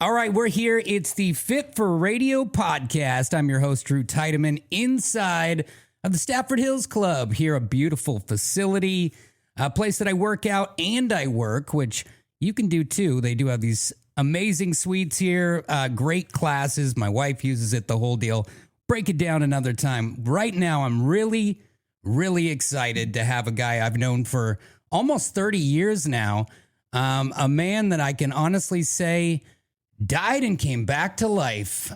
All right, we're here. It's the Fit for Radio podcast. I'm your host, Drew Titeman, inside of the Stafford Hills Club. Here, a beautiful facility, a place that I work out and I work, which you can do too. They do have these amazing suites here, great classes. My wife uses it, the whole deal. Break it down another time. Right now, I'm really excited to have a guy I've known for almost 30 years now, a man that I can honestly say died and came back to life.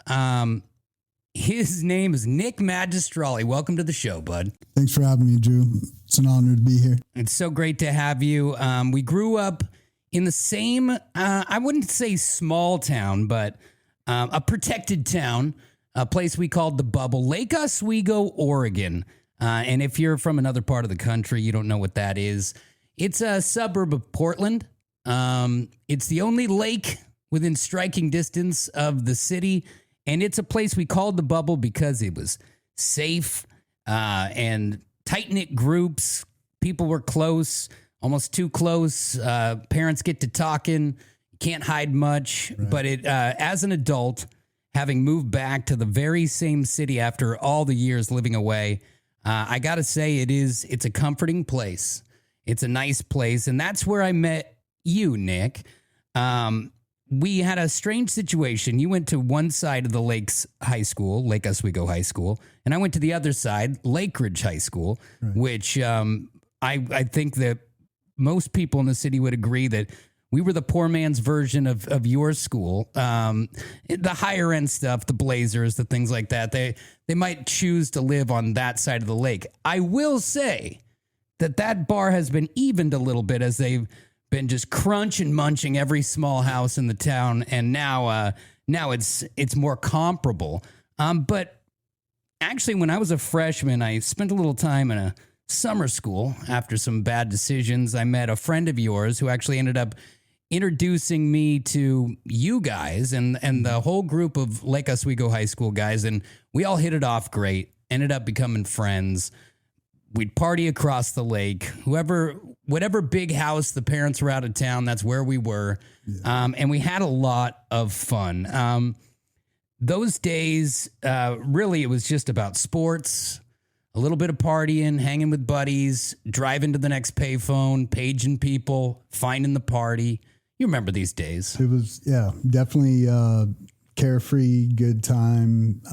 His name is Nick Magistrale. Welcome to the show, bud. Thanks for having me, Drew. It's an honor to be here. It's so great to have you. We grew up in the same, I wouldn't say small town, but a protected town, a place we called the Bubble, Lake Oswego, Oregon. And if you're from another part of the country, you don't know what that is. It's a suburb of Portland. It's the only lake within striking distance of the city, and it's a place we called the Bubble because it was safe and tight-knit groups. People were close, almost too close. Parents get to talking, can't hide much. Right. But it, as an adult, having moved back to the very same city after all the years living away, I got to say it's a comforting place. It's a nice place, and that's where I met you, Nick. We had a strange situation. You went to one side of the Lakes High School, Lake Oswego High School, and I went to the other side, Lake Ridge High School, right. Which I think that most people in the city would agree that we were the poor man's version of your school. The higher end stuff, the Blazers, the things like that, they might choose to live on that side of the lake. I will say that bar has been evened a little bit as they've been just crunch and munching every small house in the town, and now it's more comparable. But actually, when I was a freshman, I spent a little time in a summer school. After some bad decisions, I met a friend of yours who actually ended up introducing me to you guys and the whole group of Lake Oswego High School guys, and we all hit it off great, ended up becoming friends. We'd party across the lake. Whatever big house the parents were out of town, that's where we were. Yeah. And we had a lot of fun. Those days, really, it was just about sports, a little bit of partying, hanging with buddies, driving to the next payphone, paging people, finding the party. You remember these days. It was, yeah, definitely carefree, good time.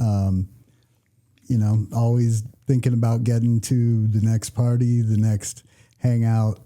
Always thinking about getting to the next party, the next hangout,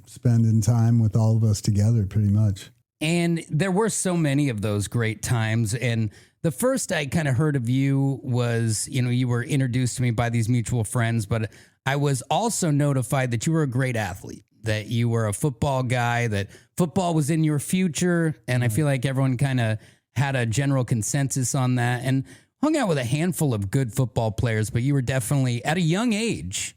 spending time with all of us together pretty much. And there were so many of those great times. And the first I kind of heard of you was, you were introduced to me by these mutual friends, but I was also notified that you were a great athlete, that you were a football guy, that football was in your future. And I feel like everyone kind of had a general consensus on that. And hung out with a handful of good football players, but you were definitely at a young age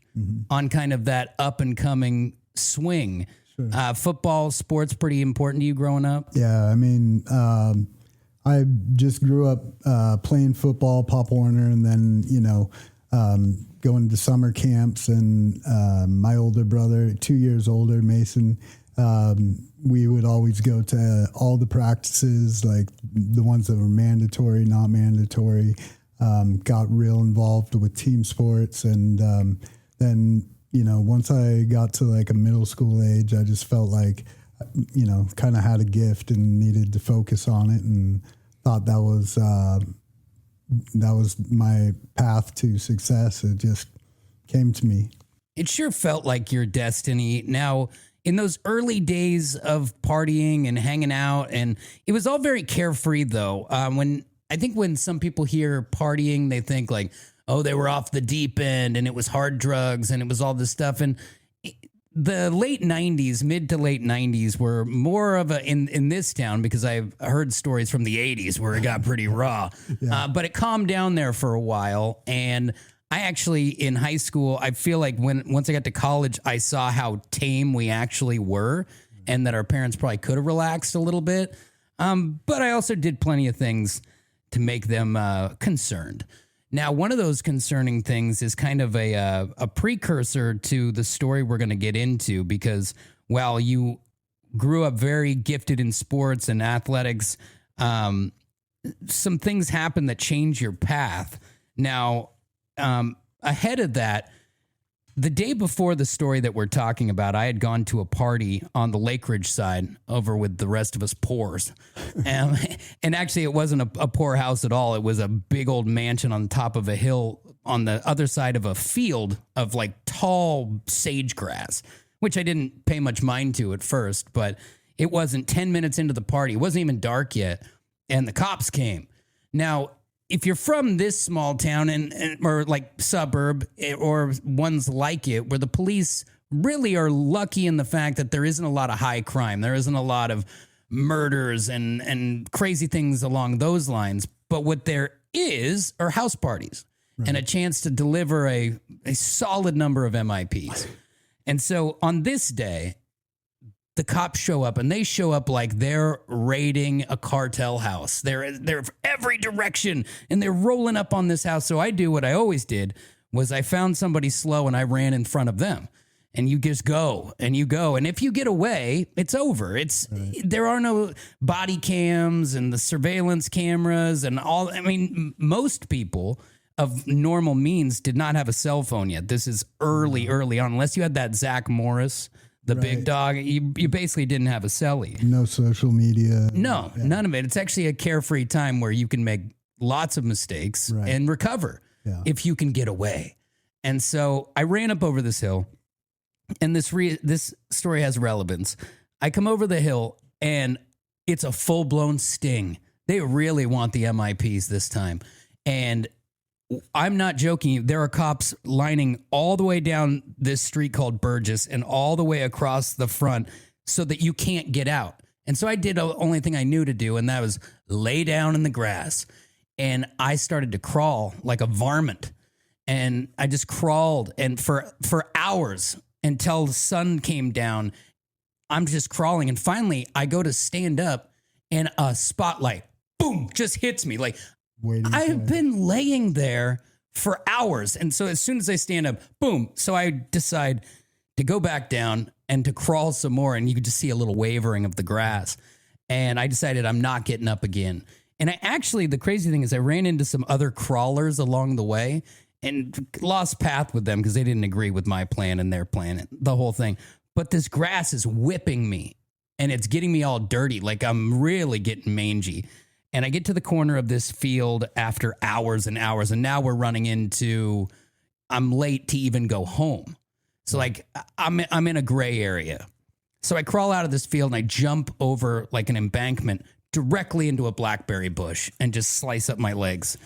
on kind of that up and coming swing. Sure. Football, sports, pretty important to you growing up? Yeah, I mean, I just grew up playing football, Pop Warner, and then, going to summer camps. And my older brother, 2 years older, Mason, we would always go to all the practices, like the ones that were mandatory, not mandatory, got real involved with team sports. And then, once I got to like a middle school age, I just felt like, kind of had a gift and needed to focus on it, and thought that was my path to success. It just came to me. It sure felt like your destiny. Now, in those early days of partying and hanging out, and it was all very carefree, though. When some people hear partying, they think like, oh, they were off the deep end and it was hard drugs and it was all this stuff. And the late 90s, mid to late 90s were more of in this town, because I've heard stories from the 80s where it got pretty raw. Yeah. But it calmed down there for a while. And I actually, in high school, I feel like once I got to college, I saw how tame we actually were, and that our parents probably could have relaxed a little bit. But I also did plenty of things to make them concerned. Now, one of those concerning things is kind of a precursor to the story we're going to get into, because while you grew up very gifted in sports and athletics, some things happen that change your path. Now, ahead of that, the day before the story that we're talking about, I had gone to a party on the Lake Ridge side over with the rest of us poors. And actually, it wasn't a poor house at all. It was a big old mansion on top of a hill on the other side of a field of like tall sage grass, which I didn't pay much mind to at first, but it wasn't 10 minutes into the party. It wasn't even dark yet. And the cops came. Now, if you're from this small town or like suburb or ones like it, where the police really are lucky in the fact that there isn't a lot of high crime, there isn't a lot of murders and crazy things along those lines. But what there is are house parties and a chance to deliver a solid number of MIPs. And so on this day, the cops show up, and they show up like they're raiding a cartel house. They're every direction, and they're rolling up on this house. So I do what I always did, was I found somebody slow, and I ran in front of them. And you just go, and you go. And if you get away, it's over. There are no body cams and the surveillance cameras and all. I mean, most people of normal means did not have a cell phone yet. This is early on. Unless you had that Zach Morris, the big dog, you basically didn't have a celly. No social media. No, none of it. It's actually a carefree time where you can make lots of mistakes and recover if you can get away. And so I ran up over this hill, and this story has relevance. I come over the hill, and it's a full-blown sting. They really want the MIPs this time. And I'm not joking. There are cops lining all the way down this street called Burgess and all the way across the front so that you can't get out. And so I did the only thing I knew to do, and that was lay down in the grass. And I started to crawl like a varmint. And I just crawled, and for hours until the sun came down, I'm just crawling. And finally, I go to stand up, and a spotlight, boom, just hits me. Like, I have been laying there for hours. And so as soon as I stand up, boom. So I decide to go back down and to crawl some more. And you could just see a little wavering of the grass. And I decided I'm not getting up again. And the crazy thing is I ran into some other crawlers along the way and lost path with them because they didn't agree with my plan and their plan, the whole thing. But this grass is whipping me, and it's getting me all dirty. Like I'm really getting mangy. And I get to the corner of this field after hours and hours, and now we're running into, I'm late to even go home. So like I'm in a gray area. So I crawl out of this field and I jump over like an embankment directly into a blackberry bush and just slice up my legs.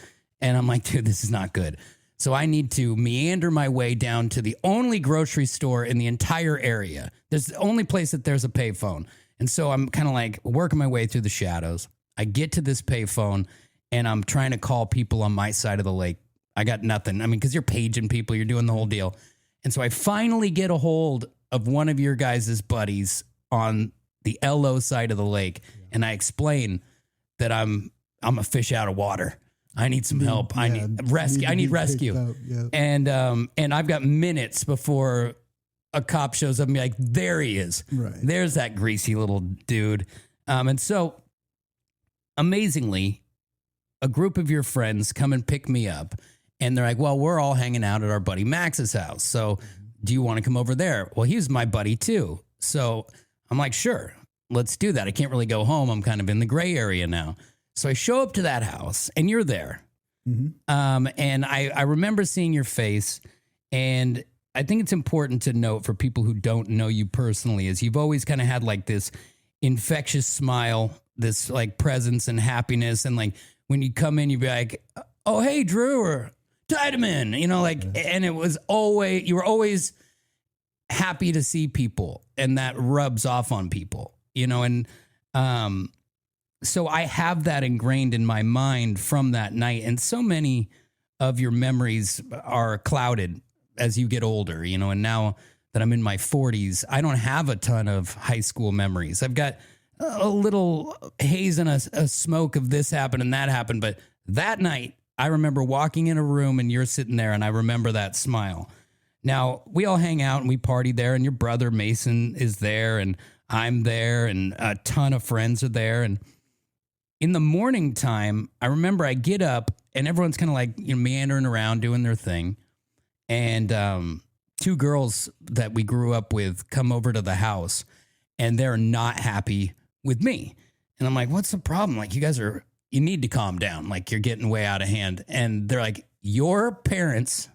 And I'm like, dude, this is not good. So I need to meander my way down to the only grocery store in the entire area. There's the only place that there's a payphone. And so I'm kind of like working my way through the shadows. I get to this payphone, and I'm trying to call people on my side of the lake. I got nothing. I mean, because you're paging people, you're doing the whole deal. And so I finally get a hold of one of your guys' buddies on the LO side of the lake, and I explain that I'm a fish out of water. I need some help. I need rescue. I need rescue. And I've got minutes before a cop shows up and be like, there he is. Right. There's that greasy little dude. And so amazingly, a group of your friends come and pick me up, and they're like, well, we're all hanging out at our buddy Max's house. So do you want to come over there? Well, he's my buddy too. So I'm like, sure, let's do that. I can't really go home. I'm kind of in the gray area now. So I show up to that house, and you're there. Mm-hmm. And I remember seeing your face, and I think it's important to note for people who don't know you personally is you've always kind of had like this infectious smile, this like presence and happiness. And like when you come in, you'd be like, oh, hey, Drew, or Tiedemann, and it was always, you were always happy to see people, and that rubs off on people, and so I have that ingrained in my mind from that night. And so many of your memories are clouded as you get older, and now that I'm in my 40s, I don't have a ton of high school memories. I've got a little haze and a smoke of this happened and that happened. But that night, I remember walking in a room and you're sitting there, and I remember that smile. Now, we all hang out and we party there, and your brother Mason is there, and I'm there, and a ton of friends are there. And in the morning time, I remember I get up and everyone's kind of like, meandering around doing their thing. And two girls that we grew up with come over to the house and they're not happy with me. And I'm like, what's the problem? Like, you need to calm down. Like, you're getting way out of hand. And they're like, your parents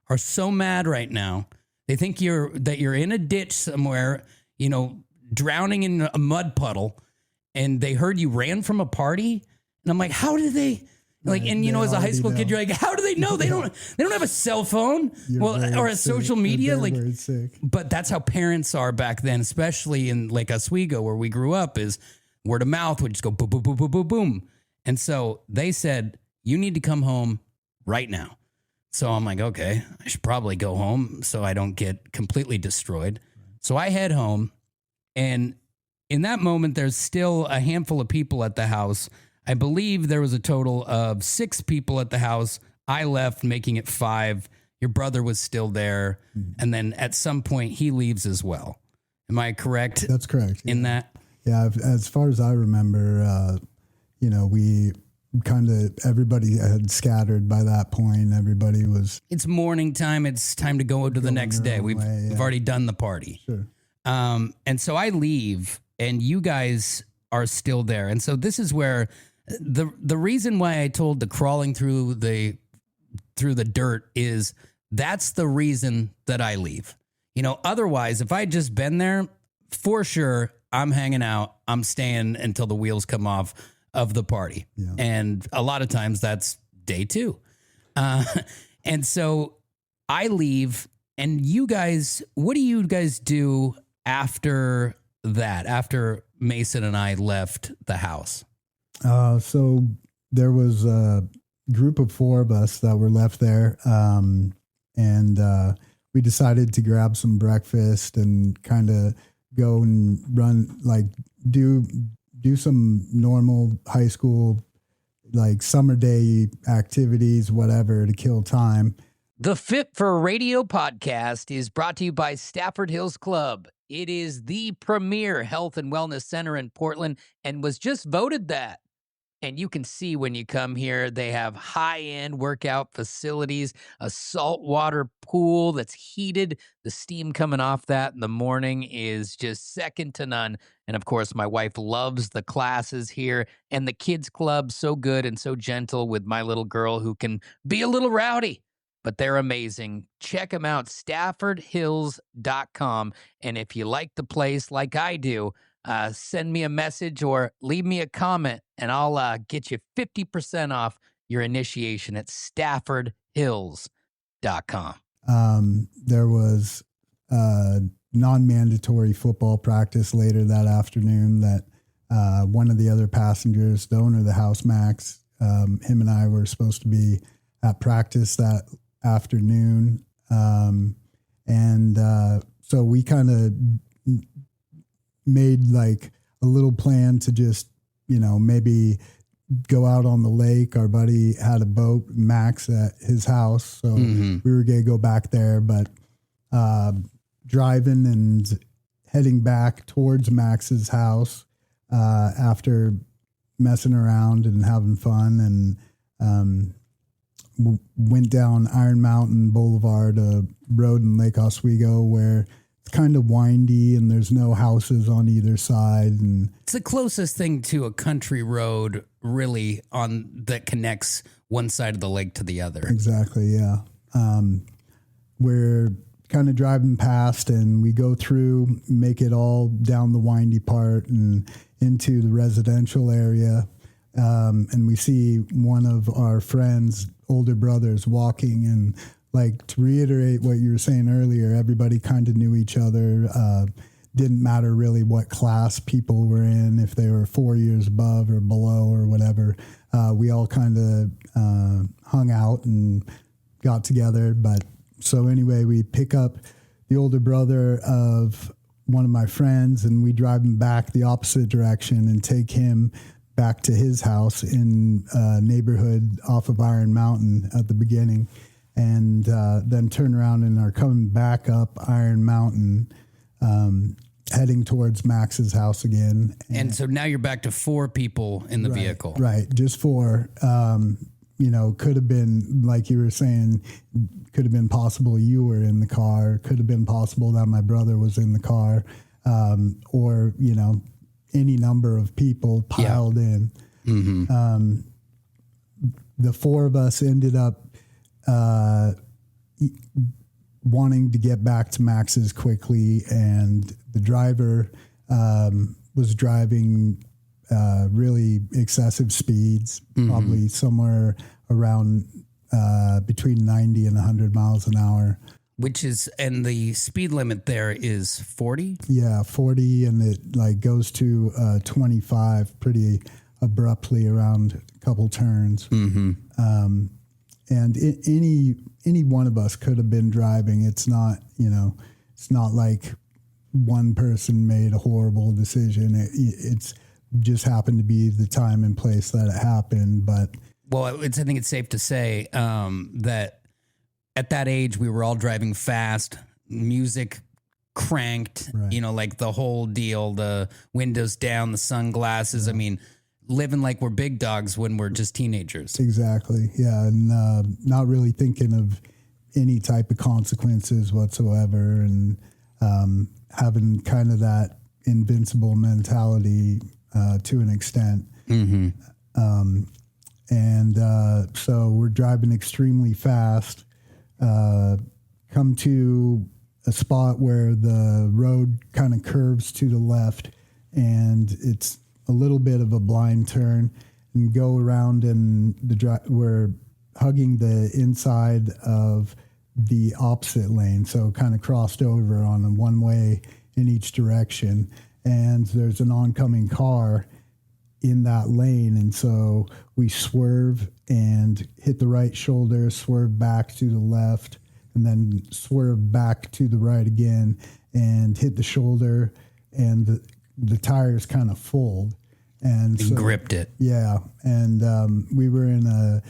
are so mad right now. They think you're in a ditch somewhere, drowning in a mud puddle. And they heard you ran from a party. And I'm like, how did they... Like, and as a high school kid, you're like, how do they know? They don't have a cell phone, or a social media. Like, but that's how parents are back then, especially in like Oswego, where we grew up, is word of mouth would just go boom, boom, boom, boom, boom, boom. And so they said, you need to come home right now. So I'm like, okay, I should probably go home so I don't get completely destroyed. So I head home, and in that moment, there's still a handful of people at the house. I believe there was a total of 6 people at the house. I left, making it 5. Your brother was still there. And then at some point, he leaves as well. Am I correct? That's correct. In that? Yeah, as far as I remember, we everybody had scattered by that point. Everybody was... It's morning time. It's time to go to the next day. We've already done the party. Sure. And so I leave, and you guys are still there. And so this is where... The reason why I told the crawling through the dirt is that's the reason that I leave. Otherwise, if I'd just been there, for sure, I'm hanging out. I'm staying until the wheels come off of the party. Yeah. And a lot of times that's day 2. And so I leave, and you guys, what do you guys do after that, after Mason and I left the house? So there was a group of 4 of us that were left there. And we decided to grab some breakfast and kind of go and run, like do some normal high school, like summer day activities, whatever, to kill time. The Fit for Radio podcast is brought to you by Stafford Hills Club. It is the premier health and wellness center in Portland and was just voted that. And you can see when you come here, they have high-end workout facilities, a saltwater pool that's heated. The steam coming off that in the morning is just second to none. And of course, my wife loves the classes here, and the kids club, so good and so gentle with my little girl who can be a little rowdy. But they're amazing. Check them out, staffordhills.com. And if you like the place like I do, send me a message or leave me a comment, and I'll get you 50% off your initiation at staffordhills.com. There was non-mandatory football practice later that afternoon that one of the other passengers, the owner of the house, Max, him and I were supposed to be at practice that afternoon. So we kind of made like a little plan to just, maybe go out on the lake. Our buddy had a boat, Max, at his house. So we were going to go back there, but driving and heading back towards Max's house after messing around and having fun, and went down Iron Mountain Boulevard, a road in Lake Oswego where it's kind of windy and there's no houses on either side. And it's the closest thing to a country road really that connects one side of the lake to the other. Exactly. Yeah. We're kind of driving past and we go through, make it all down the windy part and into the residential area. And we see one of our friends' older brothers walking, and like, to reiterate what you were saying earlier, everybody kind of knew each other. Didn't matter really what class people were in, if they were 4 years above or below or whatever. We all kind of hung out and got together. But so anyway, we pick up the older brother of one of my friends and we drive him back the opposite direction and take him back to his house in a neighborhood off of Iron Mountain at the beginning. And then turn around and are coming back up Iron Mountain. heading towards Max's house again. And so now you're back to 4 people in the vehicle. Right. Just 4. Could have been, like you were saying, could have been possible you were in the car. Could have been possible that my brother was in the car. Or, any number of people piled in. Mm-hmm. The 4 of us ended up wanting to get back to Max's quickly, and the driver was driving really excessive speeds, probably somewhere around between 90 and 100 miles an hour. And the speed limit there is 40? Yeah, 40, and it goes to 25 pretty abruptly around a couple turns. Mm-hmm. And any one of us could have been driving. It's not, it's not like one person made a horrible decision. It's just happened to be the time and place that it happened. But I think it's safe to say that at that age we were all driving fast, music cranked, right. The whole deal, the windows down, the sunglasses. Yeah. I mean, living like we're big dogs when we're just teenagers. Exactly. Yeah. And not really thinking of any type of consequences whatsoever, and having kind of that invincible mentality to an extent. Mm-hmm. So we're driving extremely fast, come to a spot where the road kind of curves to the left, and it's a little bit of a blind turn, and go around, and we're hugging the inside of the opposite lane, so kind of crossed over on a one way in each direction, and there's an oncoming car in that lane, and so we swerve and hit the right shoulder, swerve back to the left, and then swerve back to the right again and hit the shoulder, and the tires kind of fold, and so, gripped it. Yeah, and we were in a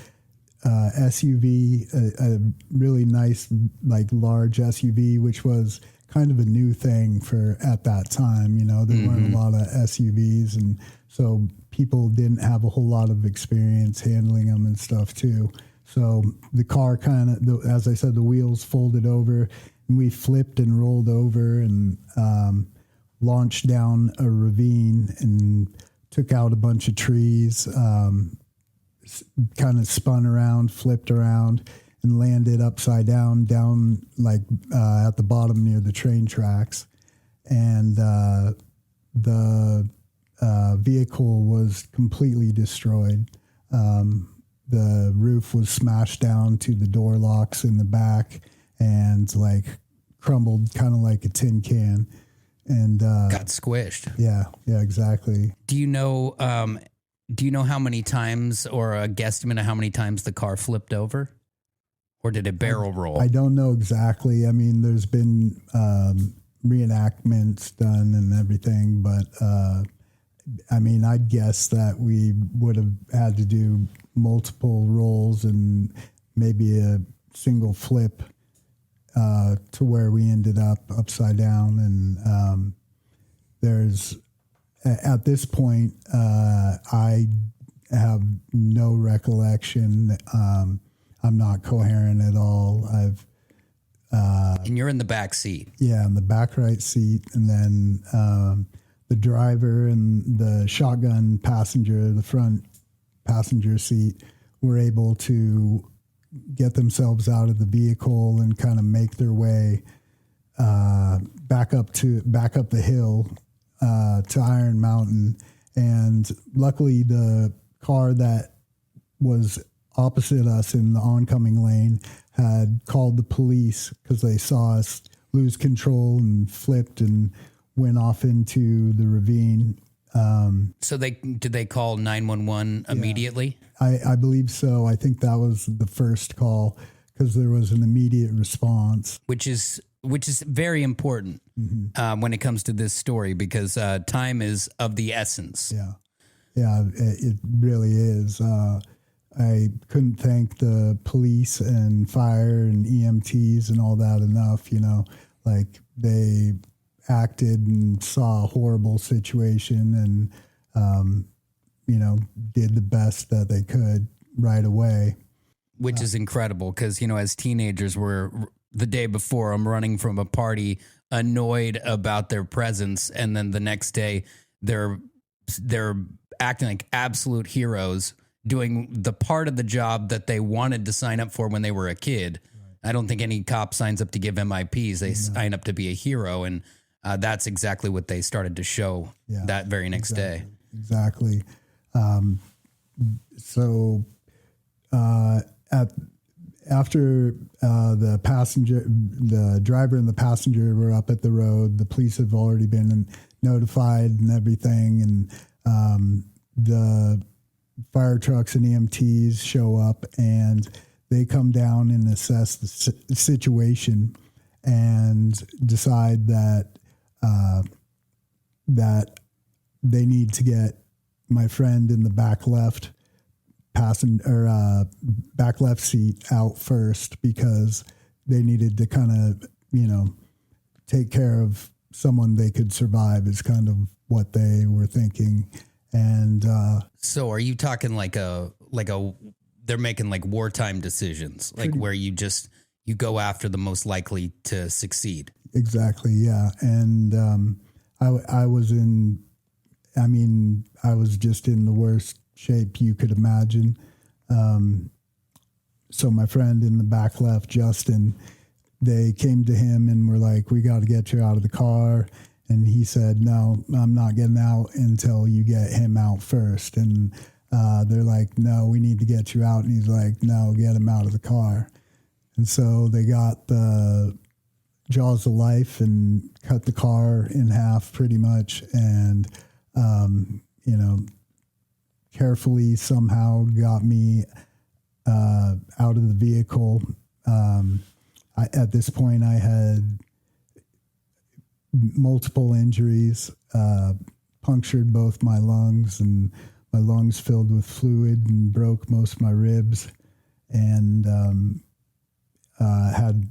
SUV, a really nice, large SUV, which was kind of a new thing for at that time. There weren't a lot of SUVs, and so people didn't have a whole lot of experience handling them and stuff too. So the car kind of, as I said, the wheels folded over, and we flipped and rolled over and launched down a ravine and took out a bunch of trees, kind of spun around, flipped around, and landed upside down at the bottom near the train tracks. And the vehicle was completely destroyed. The roof was smashed down to the door locks in the back and crumbled kind of like a tin can. And got squished. Yeah, exactly. Do you know how many times, or a guesstimate of how many times the car flipped over? Or did it barrel roll? I don't know exactly. I mean, there's been reenactments done and everything, but I'd guess that we would have had to do multiple rolls and maybe a single flip to where we ended up upside down. And there's, at this point, I have no recollection. I'm not coherent at all. And you're in the back seat. Yeah, in the back right seat, and then the driver and the shotgun passenger, the front passenger seat, were able to get themselves out of the vehicle and kind of make their way back up the hill to Iron Mountain. And luckily, the car that was opposite us in the oncoming lane had called the police because they saw us lose control and flipped and went off into the ravine. So did they call 911 immediately? I believe so. I think that was the first call because there was an immediate response. Which is very important when it comes to this story, because time is of the essence. Yeah, it really is. I couldn't thank the police and fire and EMTs and all that enough. They acted and saw a horrible situation and, did the best that they could right away. Which is incredible because, as teenagers, the day before, I'm running from a party, annoyed about their presence, and then the next day they're acting like absolute heroes, doing the part of the job that they wanted to sign up for when they were a kid. Right. I don't think any cop signs up to give MIPs. They sign up to be a hero, and that's exactly what they started to show that very next day. Exactly. After the driver and the passenger were up at the road, the police have already been notified and everything. And the fire trucks and EMTs show up and they come down and assess the situation and decide that they need to get my friend in the back left seat out first because they needed to kind of, take care of someone they could survive is kind of what they were thinking. And so are you talking like they're making like wartime decisions, like where you go after the most likely to succeed? Exactly. Yeah. And I was just in the worst shape you could imagine. So my friend in the back left, Justin, they came to him and were like, we got to get you out of the car. And he said, no, I'm not getting out until you get him out first. And they're like, no, we need to get you out. And he's like, no, get him out of the car. And so they got the jaws of life and cut the car in half pretty much. And, carefully somehow got me out of the vehicle. At this point, I had multiple injuries, punctured both my lungs, and my lungs filled with fluid and broke most of my ribs, and had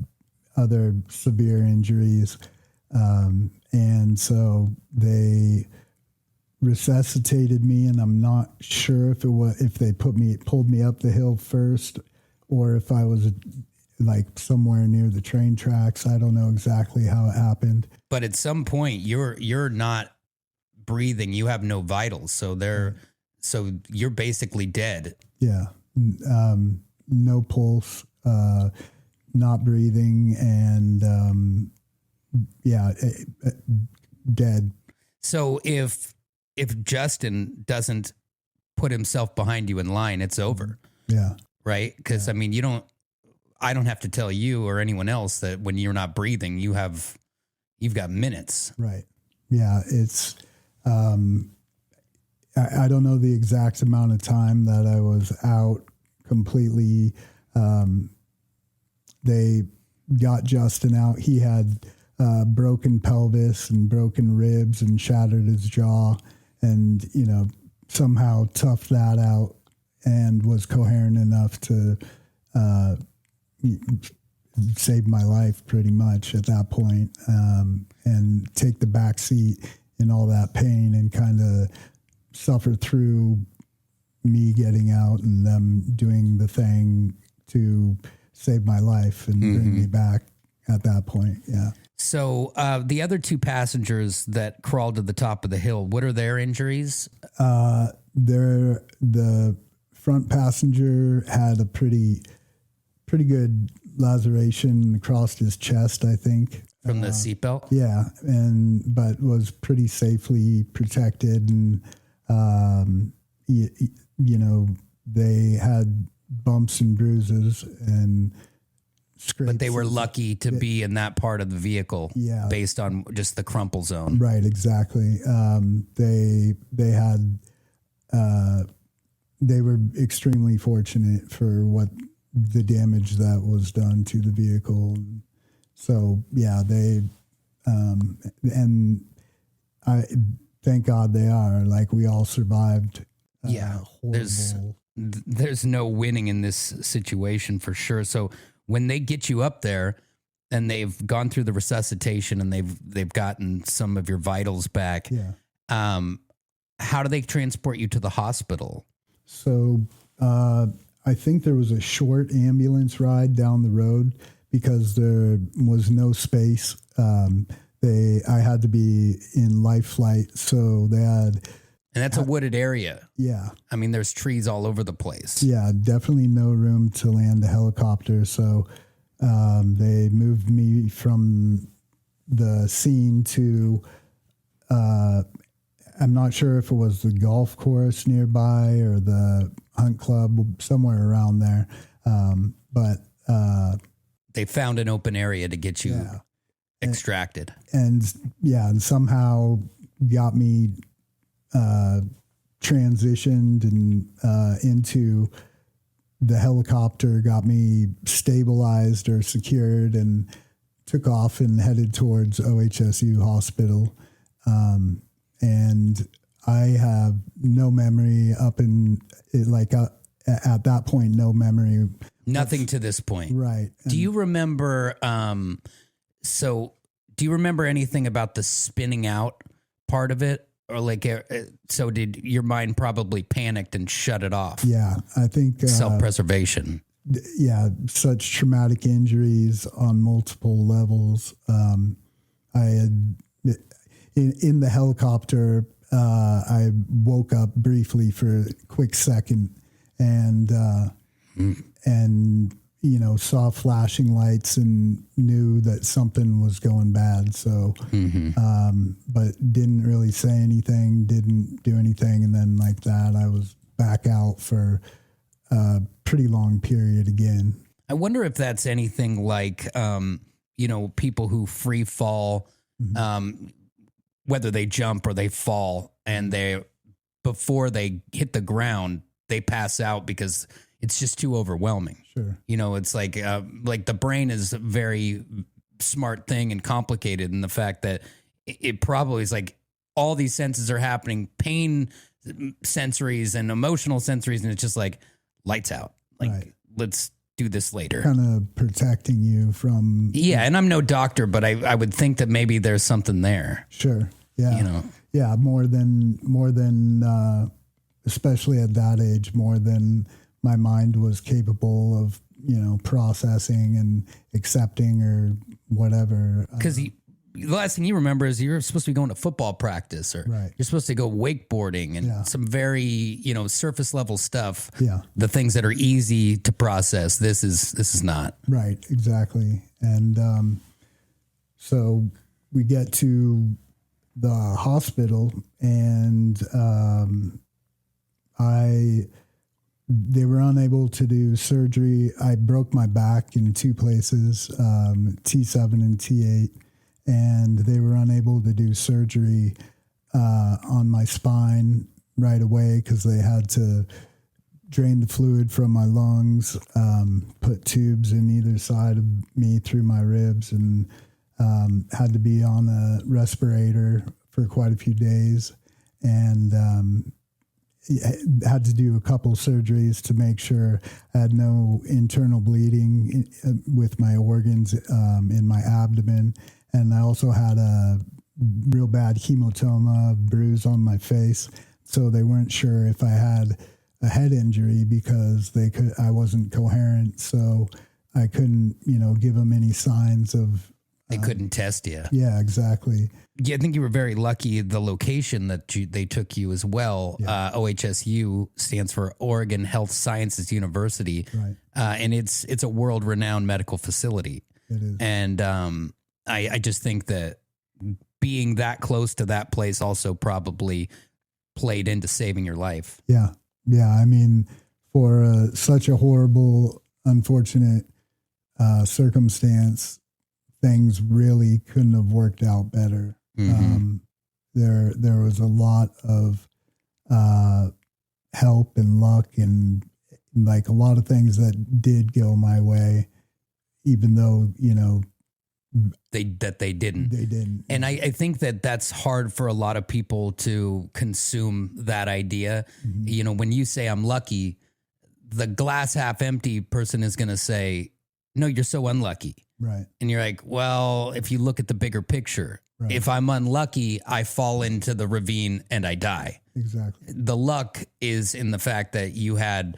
other severe injuries. And so they resuscitated me, and I'm not sure if they pulled me up the hill first or if I was like somewhere near the train tracks. I don't know exactly how it happened. But at some point you're not breathing, you have no vitals, so you're basically dead. Yeah. No pulse, not breathing, and dead. So if Justin doesn't put himself behind you in line, it's over. Yeah. Right? Because, I mean, I don't have to tell you or anyone else that when you're not breathing, you've got minutes. Right. Yeah. It's, I don't know the exact amount of time that I was out completely. They got Justin out. He had broken pelvis and broken ribs and shattered his jaw, and somehow toughed that out and was coherent enough to save my life pretty much at that point, and take the back seat in all that pain and kind of suffer through me getting out and them doing the thing to save my life and bring me back at that point. Yeah. So the other two passengers that crawled to the top of the hill, what are their injuries? The front passenger had a pretty good laceration across his chest, I think. From the seatbelt? Yeah, but was pretty safely protected, and they had bumps and bruises and scrapes. But they were lucky to be in that part of the vehicle, based on just the crumple zone. Right, exactly. They were extremely fortunate for what the damage that was done to the vehicle. So they, and I thank God they are. Like, we all survived. Horrible. There's no winning in this situation for sure. So when they get you up there, and they've gone through the resuscitation and they've gotten some of your vitals back. Yeah. How do they transport you to the hospital? So I think there was a short ambulance ride down the road because there was no space. I had to be in life flight, so they had. And that's a wooded area. Yeah. I mean, there's trees all over the place. Yeah, definitely no room to land a helicopter. So they moved me from the scene to, I'm not sure if it was the golf course nearby or the hunt club, somewhere around there. But they found an open area to get you extracted. And somehow got me transitioned and into the helicopter, got me stabilized or secured, and took off and headed towards OHSU hospital. And I have no memory at that point, no memory. Nothing to this point. Right. Do you remember, do you remember anything about the spinning out part of it? Or so did your mind probably panicked and shut it off? Yeah, I think self-preservation. Yeah, such traumatic injuries on multiple levels. I had in the helicopter. I woke up briefly for a quick second, and saw flashing lights and knew that something was going bad. So, but didn't really say anything, didn't do anything. And then like that, I was back out for a pretty long period again. I wonder if that's anything like, people who free fall, whether they jump or they fall, and before they hit the ground, they pass out because it's just too overwhelming. Sure. It's like the brain is a very smart thing and complicated, and the fact that it probably is like all these senses are happening, pain sensories and emotional sensories, and it's just like lights out. Like, right. Let's do this later. Kind of protecting you from. Yeah, and I'm no doctor, but I would think that maybe there's something there. Sure. Yeah. Yeah, more than especially at that age, more than my mind was capable of, processing and accepting or whatever. Because the last thing you remember is you're supposed to be going to football practice, or right. You're supposed to go wakeboarding and some very, surface level stuff. Yeah. The things that are easy to process. This is not. Right. Exactly. And so we get to the hospital, and they were unable to do surgery. I broke my back in two places, T7 and T8, and they were unable to do surgery on my spine right away because they had to drain the fluid from my lungs, put tubes in either side of me through my ribs, and had to be on a respirator for quite a few days, and had to do a couple surgeries to make sure I had no internal bleeding with my organs in my abdomen. And I also had a real bad hematoma, bruise on my face. So they weren't sure if I had a head injury because I wasn't coherent. So I couldn't, give them any signs of. They couldn't test you. Yeah, exactly. Yeah, I think you were very lucky. The location that they took you as well. Yeah. OHSU stands for Oregon Health Sciences University, right. And it's a world renowned medical facility. It is, and I just think that being that close to that place also probably played into saving your life. Yeah, yeah. I mean, for such a horrible, unfortunate circumstance, things really couldn't have worked out better. Mm-hmm. There was a lot of help and luck, and like a lot of things that did go my way, even though they didn't. They didn't. And I think that that's hard for a lot of people to consume that idea. Mm-hmm. When you say I'm lucky, the glass half empty person is going to say, no, you're so unlucky. Right. And you're like, well, if you look at the bigger picture, Right. if I'm unlucky, I fall into the ravine and I die. Exactly. The luck is in the fact that you had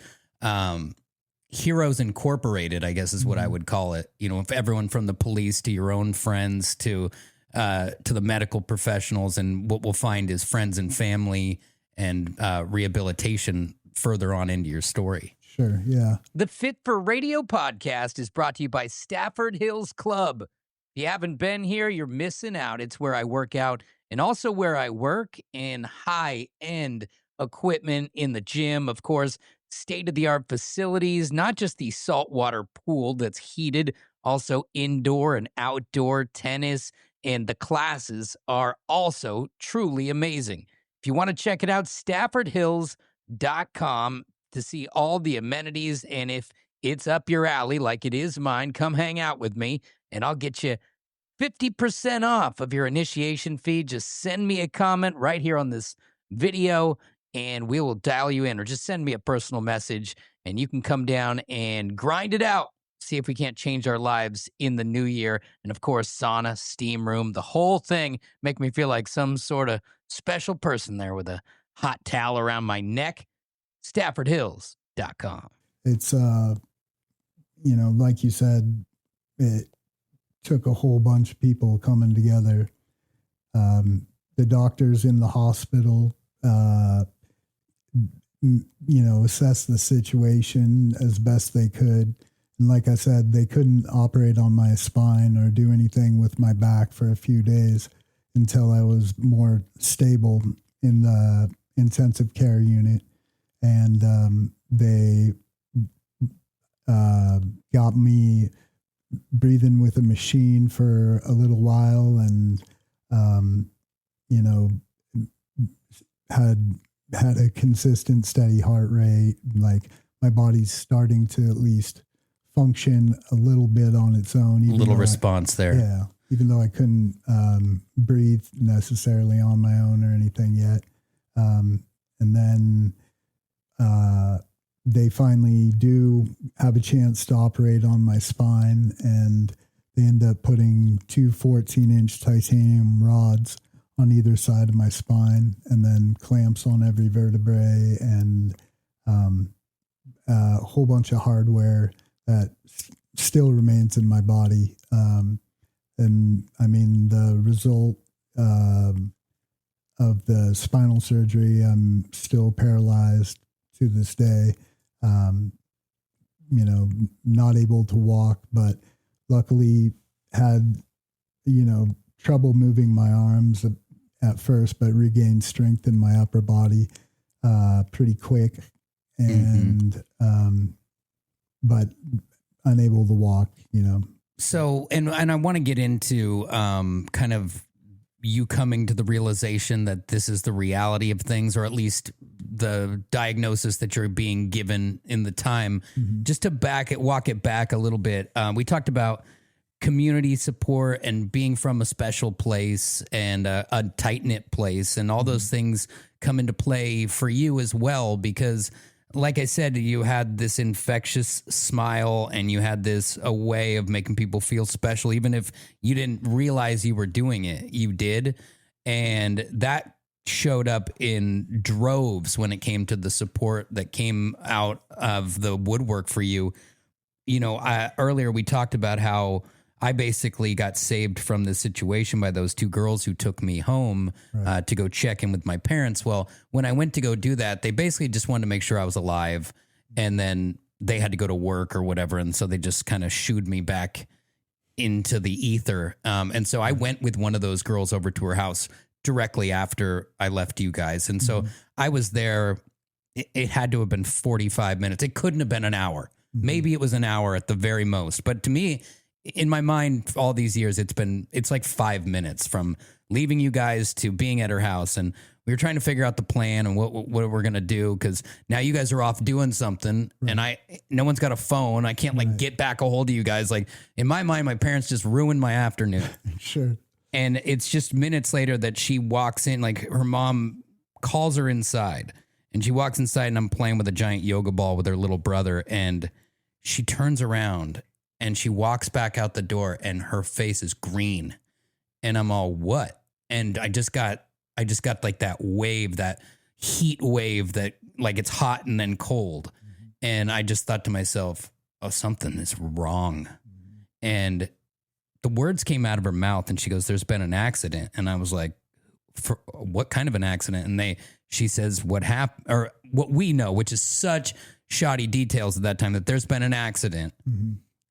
Heroes Incorporated, I guess is what I would call it. You know, if everyone from the police to your own friends to the medical professionals, and what we'll find is friends and family and rehabilitation further on into your story. Sure. Yeah. The Fit for Radio podcast is brought to you by Stafford Hills Club. If you haven't been here, you're missing out. It's where I work out and also where I work in high-end equipment in the gym. Of course, state-of-the-art facilities, not just the saltwater pool that's heated, also indoor and outdoor tennis, and the classes are also truly amazing. If you want to check it out, staffordhills.com to see all the amenities, and if it's up your alley like it is mine, come hang out with me, and I'll get you 50% off of your initiation fee. Just send me a comment right here on this video, and we will dial you in, or just send me a personal message, and you can come down and grind it out. See if we can't change our lives in the new year. And of course, sauna, steam room, the whole thing make me feel like some sort of special person there with a hot towel around my neck. StaffordHills.com. It's, like you said, it took a whole bunch of people coming together. The doctors in the hospital, assessed the situation as best they could. And like I said, they couldn't operate on my spine or do anything with my back for a few days until I was more stable in the intensive care unit. And they got me breathing with a machine for a little while, and had a consistent, steady heart rate. Like, my body's starting to at least function a little bit on its own. A little response there. Yeah, even though I couldn't breathe necessarily on my own or anything yet. And then they finally do have a chance to operate on my spine, and they end up putting two 14-inch titanium rods on either side of my spine, and then clamps on every vertebrae, and a whole bunch of hardware that still remains in my body. And I mean, the result of the spinal surgery, I'm still paralyzed to this day. Not able to walk, but luckily had, trouble moving my arms at first, but regained strength in my upper body pretty quick, and but unable to walk, So, and I want to get into kind of you coming to the realization that this is the reality of things, or at least the diagnosis that you're being given in the time. Just to walk it back a little bit. We talked about community support and being from a special place and a tight-knit place, and all those things come into play for you as well, because like I said, you had this infectious smile, and you had a way of making people feel special. Even if you didn't realize you were doing it, you did. And that showed up in droves when it came to the support that came out of the woodwork for you. Earlier we talked about how I basically got saved from this situation by those two girls who took me home to go check in with my parents. Well, when I went to go do that, they basically just wanted to make sure I was alive, and then they had to go to work or whatever. And so they just kind of shooed me back into the ether. And so I went with one of those girls over to her house directly after I left you guys. And so I was there. It had to have been 45 minutes. It couldn't have been an hour. Maybe it was an hour at the very most. But to me, in my mind, all these years, it's like 5 minutes from leaving you guys to being at her house. And we were trying to figure out the plan and what we're going to do. Cause now you guys are off doing something, and no one's got a phone. I can't get back a hold of you guys. Like, in my mind, my parents just ruined my afternoon. Sure. And it's just minutes later that she walks in, like her mom calls her inside, and she walks inside, and I'm playing with a giant yoga ball with her little brother. And she turns around And she walks back out the door and her face is green. And I'm all, what? And I just got like that wave, that heat wave that like it's hot and then cold. And I just thought to myself, oh, something is wrong. And the words came out of her mouth and she goes, there's been an accident. And I was like, for what kind of an accident? And she says what happened, or what we know, which is such shoddy details at that time, that there's been an accident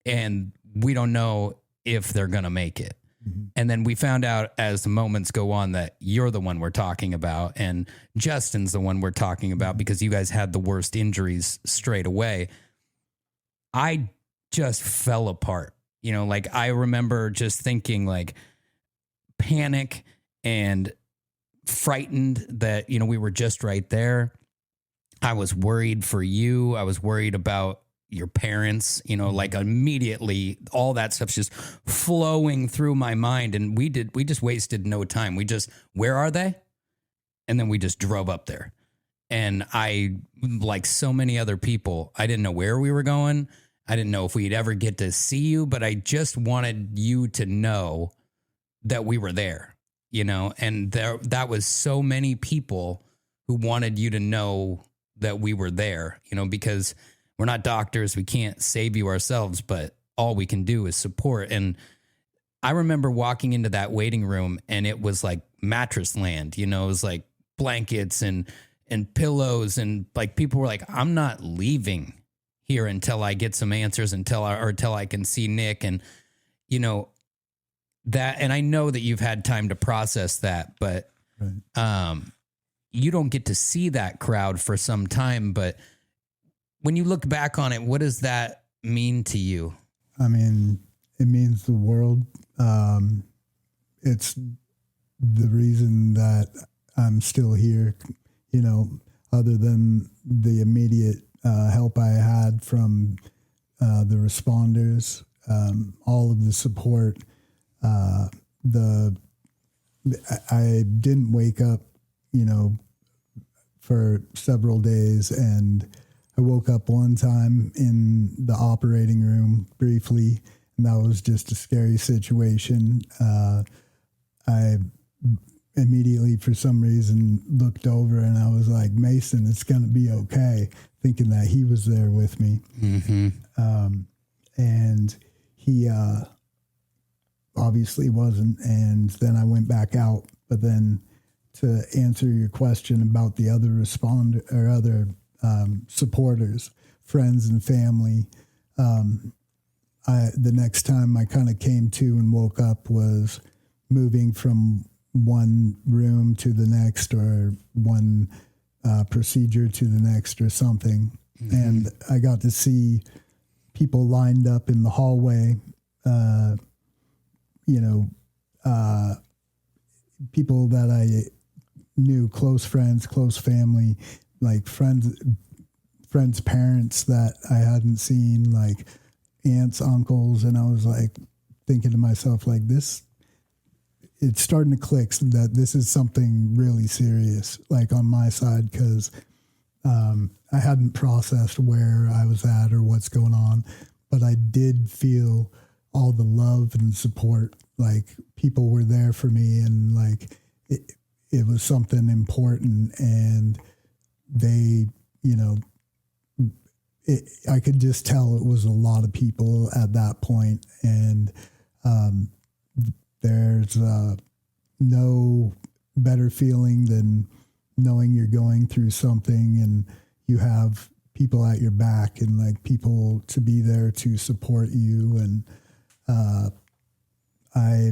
and we don't know if they're going to make it. And then we found out as the moments go on that you're the one we're talking about and Justin's the one we're talking about because you guys had the worst injuries straight away. I just fell apart. You know, like I remember just thinking like panic and frightened that, you know, we were just right there. I was worried for you. I was worried about your parents, you know, like immediately all that stuff's just flowing through my mind. And we just wasted no time. Where are they? And then we just drove up there. And I, like so many other people, I didn't know where we were going. I didn't know if we'd ever get to see you, but I just wanted you to know that we were there, you know, and that was so many people who wanted you to know that we were there, you know, because we're not doctors. We can't save you ourselves, but all we can do is support. And I remember walking into that waiting room and it was like mattress land, you know, it was like blankets and pillows. And like people were like, I'm not leaving here until I get some answers, until I can see Nick. And, you know, that, and I know that you've had time to process that, but, you don't get to see that crowd for some time, but when you look back on it, what does that mean to you? I mean, it means the world. It's the reason that I'm still here, you know, other than the immediate help I had from the responders, all of the support. I didn't wake up, you know, for several days, and I woke up one time in the operating room briefly, and that was just a scary situation. I immediately, for some reason, looked over and I was like, Mason, it's going to be okay, thinking that he was there with me. And he obviously wasn't. And then I went back out. But then to answer your question about the other other supporters, friends and family, the next time I kind of came to and woke up was moving from one room to the next, or one procedure to the next, or something. And I got to see people lined up in the hallway, people that I knew, close friends, close family, like friends' parents that I hadn't seen, like aunts, uncles. And I was like thinking to myself, like, this, it's starting to click that this is something really serious, like on my side, because I hadn't processed where I was at or what's going on, but I did feel all the love and support. Like people were there for me, and like it was something important, and they, I could just tell it was a lot of people at that point. And there's no better feeling than knowing you're going through something and you have people at your back, and like people to be there to support you. And I,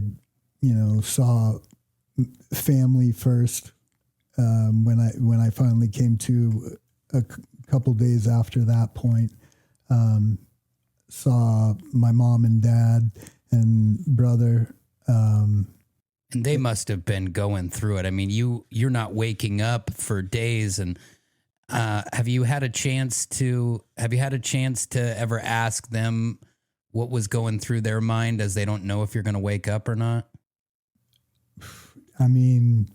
saw family first when I finally came to a couple days after that point. Saw my mom and dad and brother. And they must have been going through it. I mean, you're not waking up for days. And have you had a chance to ever ask them what was going through their mind, as they don't know if you're going to wake up or not? I mean,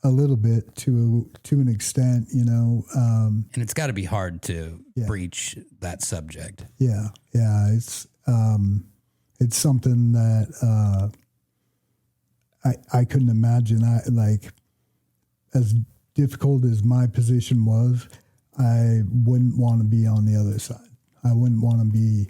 a little bit to an extent, And it's got to be hard to breach that subject. Yeah. It's something that I couldn't imagine. As difficult as my position was, I wouldn't want to be on the other side. I wouldn't want to be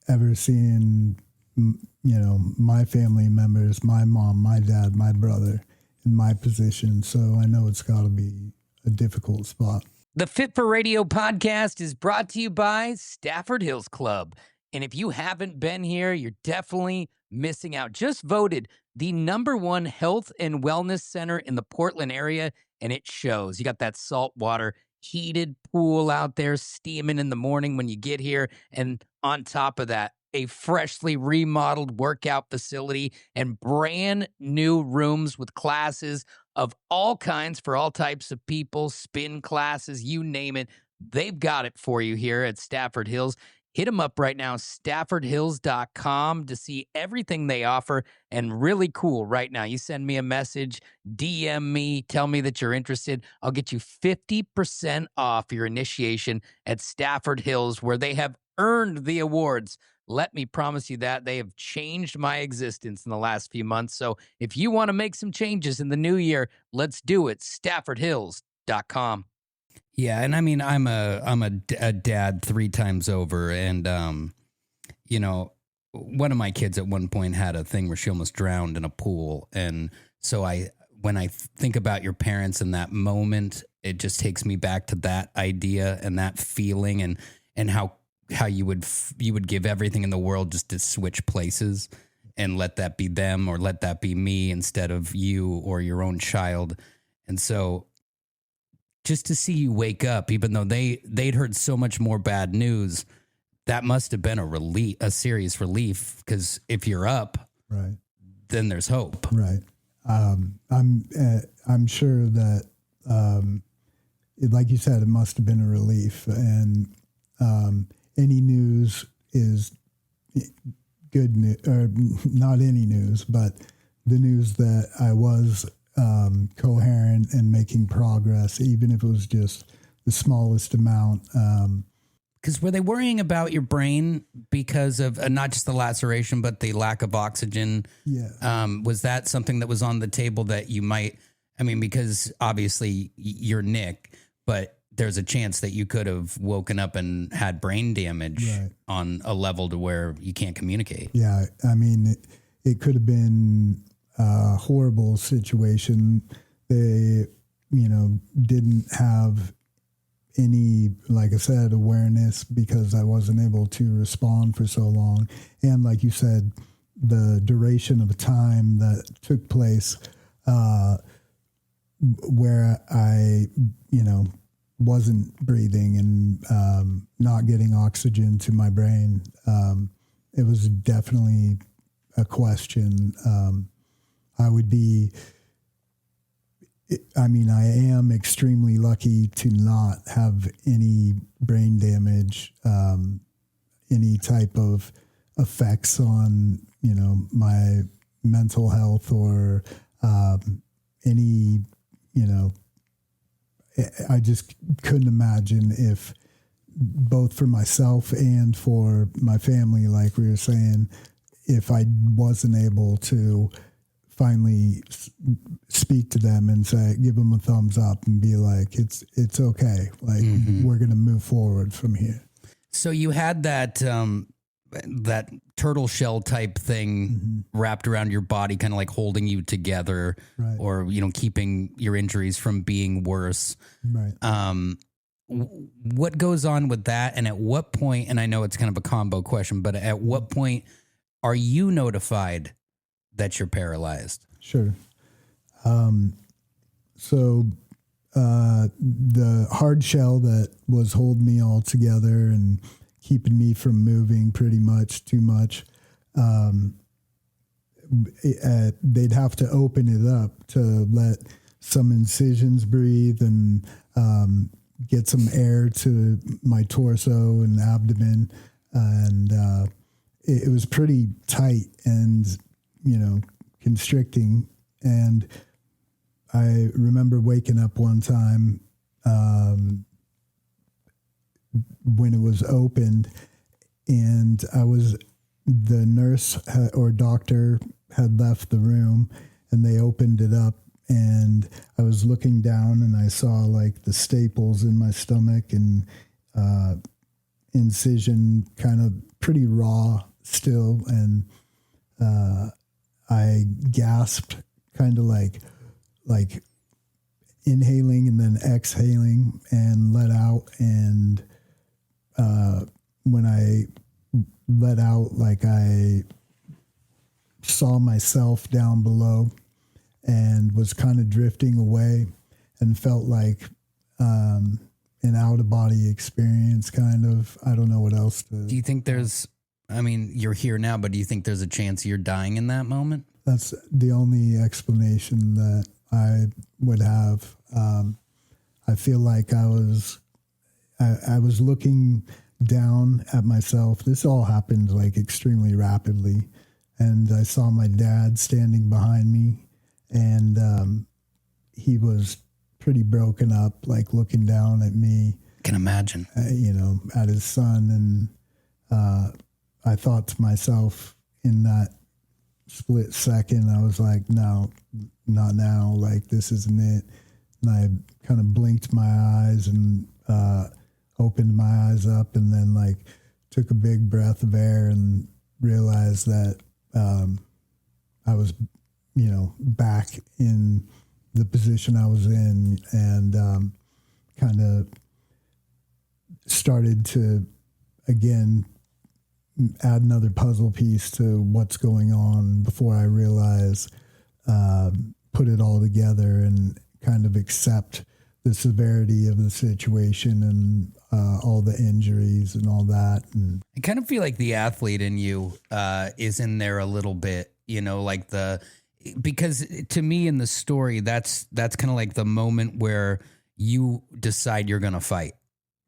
ever seeing, my family members, my mom, my dad, my brother in my position. So I know it's got to be a difficult spot. The Fit for Radio podcast is brought to you by Stafford Hills Club. And if you haven't been here, you're definitely missing out. Just voted the #1 health and wellness center in the Portland area, and it shows. You got that saltwater heated pool out there steaming in the morning when you get here. And on top of that, a freshly remodeled workout facility and brand new rooms with classes of all kinds for all types of people, spin classes, you name it. They've got it for you here at Stafford Hills. Hit them up right now, staffordhills.com, to see everything they offer. And really cool right now, you send me a message, DM me, tell me that you're interested. I'll get you 50% off your initiation at Stafford Hills, where they have earned the awards. Let me promise you that they have changed my existence in the last few months. So if you want to make some changes in the new year, let's do it. staffordhills.com. Yeah, and I mean, I'm a dad 3 times over, and one of my kids at one point had a thing where she almost drowned in a pool, and so when I think about your parents in that moment, it just takes me back to that idea and that feeling, and how you would give everything in the world just to switch places and let that be them or let that be me instead of you or your own child, and so. Just to see you wake up, even though they'd heard so much more bad news, that must have been a serious relief. Because if you're up, right, then there's hope. Right. I'm sure that, like you said, it must have been a relief. And any news is good news, or not any news, but the news that I was coherent and making progress, even if it was just the smallest amount. Because were they worrying about your brain because of not just the laceration, but the lack of oxygen? Yeah. Was that something that was on the table that you might, because obviously you're Nick, but there's a chance that you could have woken up and had brain damage on a level to where you can't communicate. Yeah. It could have been a horrible situation. They, didn't have any, like I said, awareness because I wasn't able to respond for so long. And like you said, the duration of time that took place where I, wasn't breathing and not getting oxygen to my brain, it was definitely a question. I am extremely lucky to not have any brain damage, any type of effects on, my mental health or any, I just couldn't imagine if both for myself and for my family, like we were saying, if I wasn't able to finally speak to them and say, give them a thumbs up and be like, it's okay. Like we're going to move forward from here. So you had that, that turtle shell type thing wrapped around your body, kind of like holding you together or, keeping your injuries from being worse. Right. What goes on with that? And at what point, and I know it's kind of a combo question, but at what point are you notified that you're paralyzed? Sure. So the hard shell that was holding me all together and keeping me from moving pretty much too much, they'd have to open it up to let some incisions breathe and get some air to my torso and abdomen. And it was pretty tight and, constricting. And I remember waking up one time when it was opened, and the nurse or doctor had left the room, and they opened it up, and I was looking down, and I saw like the staples in my stomach and incision kind of pretty raw still, and I gasped, kind of like inhaling and then exhaling, and let out. And when I let out, like I saw myself down below and was kind of drifting away, and felt like an out of body experience, kind of. I don't know what else to. Do you think there's, I mean, you're here now, but do you think there's a chance you're dying in that moment? That's the only explanation that I would have. I feel like I was looking down at myself. This all happened like extremely rapidly, and I saw my dad standing behind me, and he was pretty broken up, like looking down at me. Can imagine. At his son, and I thought to myself in that split second, I was like, no, not now. Like, this isn't it. And I kind of blinked my eyes and opened my eyes up, and then like took a big breath of air and realized that I was, back in the position I was in, and kind of started to, again, add another puzzle piece to what's going on before I realize, put it all together and kind of accept the severity of the situation and all the injuries and all that. And I kind of feel like the athlete in you is in there a little bit, like because to me in the story, that's kind of like the moment where you decide you're going to fight.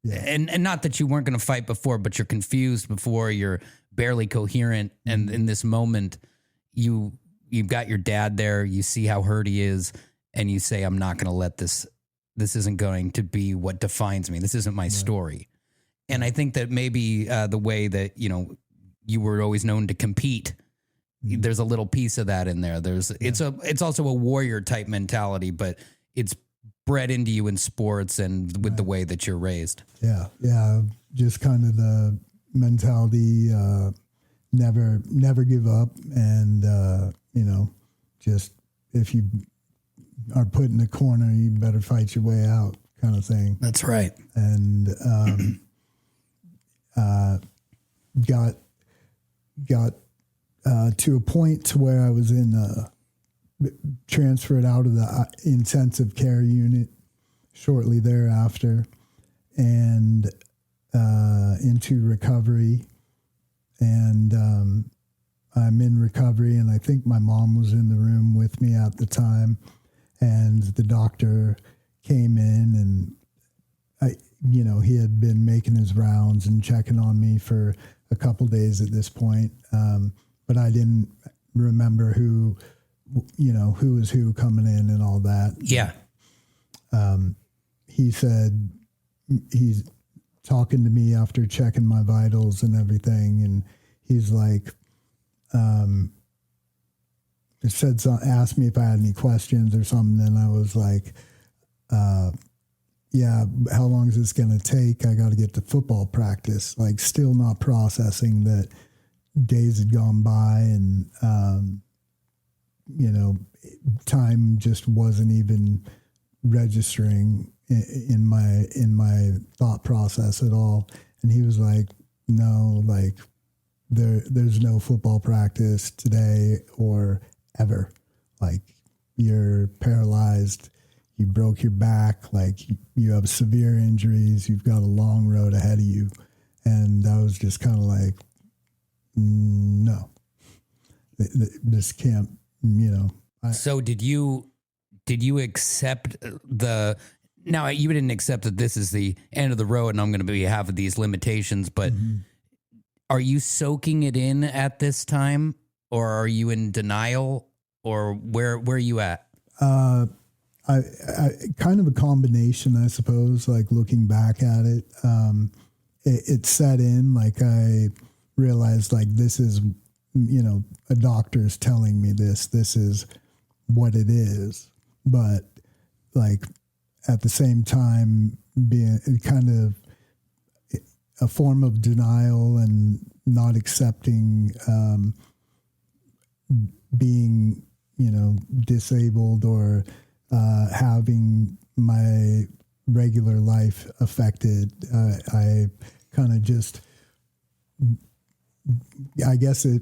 Yeah. And not that you weren't going to fight before, but you're confused before, you're barely coherent. And in this moment, you've got your dad there, you see how hurt he is, and you say, I'm not going to let this isn't going to be what defines me. This isn't my story. And I think that maybe the way that, you were always known to compete, there's a little piece of that in there. It's also a warrior type mentality, but it's bred into you in sports and with the way that you're raised. Yeah. Yeah. Just kind of the mentality, never give up. And, just if you are put in a corner, you better fight your way out, kind of thing. That's right. And, got to a point to where I was transferred out of the intensive care unit shortly thereafter, and into recovery. And I'm in recovery, and I think my mom was in the room with me at the time, and the doctor came in, and he had been making his rounds and checking on me for a couple days at this point, but I didn't remember who was who coming in and all that. Yeah. He said, he's talking to me after checking my vitals and everything, and he's like, asked me if I had any questions or something, and I was like, yeah, how long is this going to take? I got to get to football practice. Like, still not processing that days had gone by, and time just wasn't even registering in my thought process at all. And he was like, no, like there's no football practice today or ever. Like, you're paralyzed, you broke your back, like you have severe injuries, you've got a long road ahead of you. And I was just kind of like, no, this can't, So did you accept now you didn't accept that this is the end of the road and I'm going to have these limitations, but are you soaking it in at this time, or are you in denial, or where are you at? I kind of a combination, I suppose, like looking back at it, it set in, like I realized like this is, a doctor is telling me this is what it is. But like at the same time being kind of a form of denial and not accepting being, disabled or having my regular life affected. I kind of just, I guess it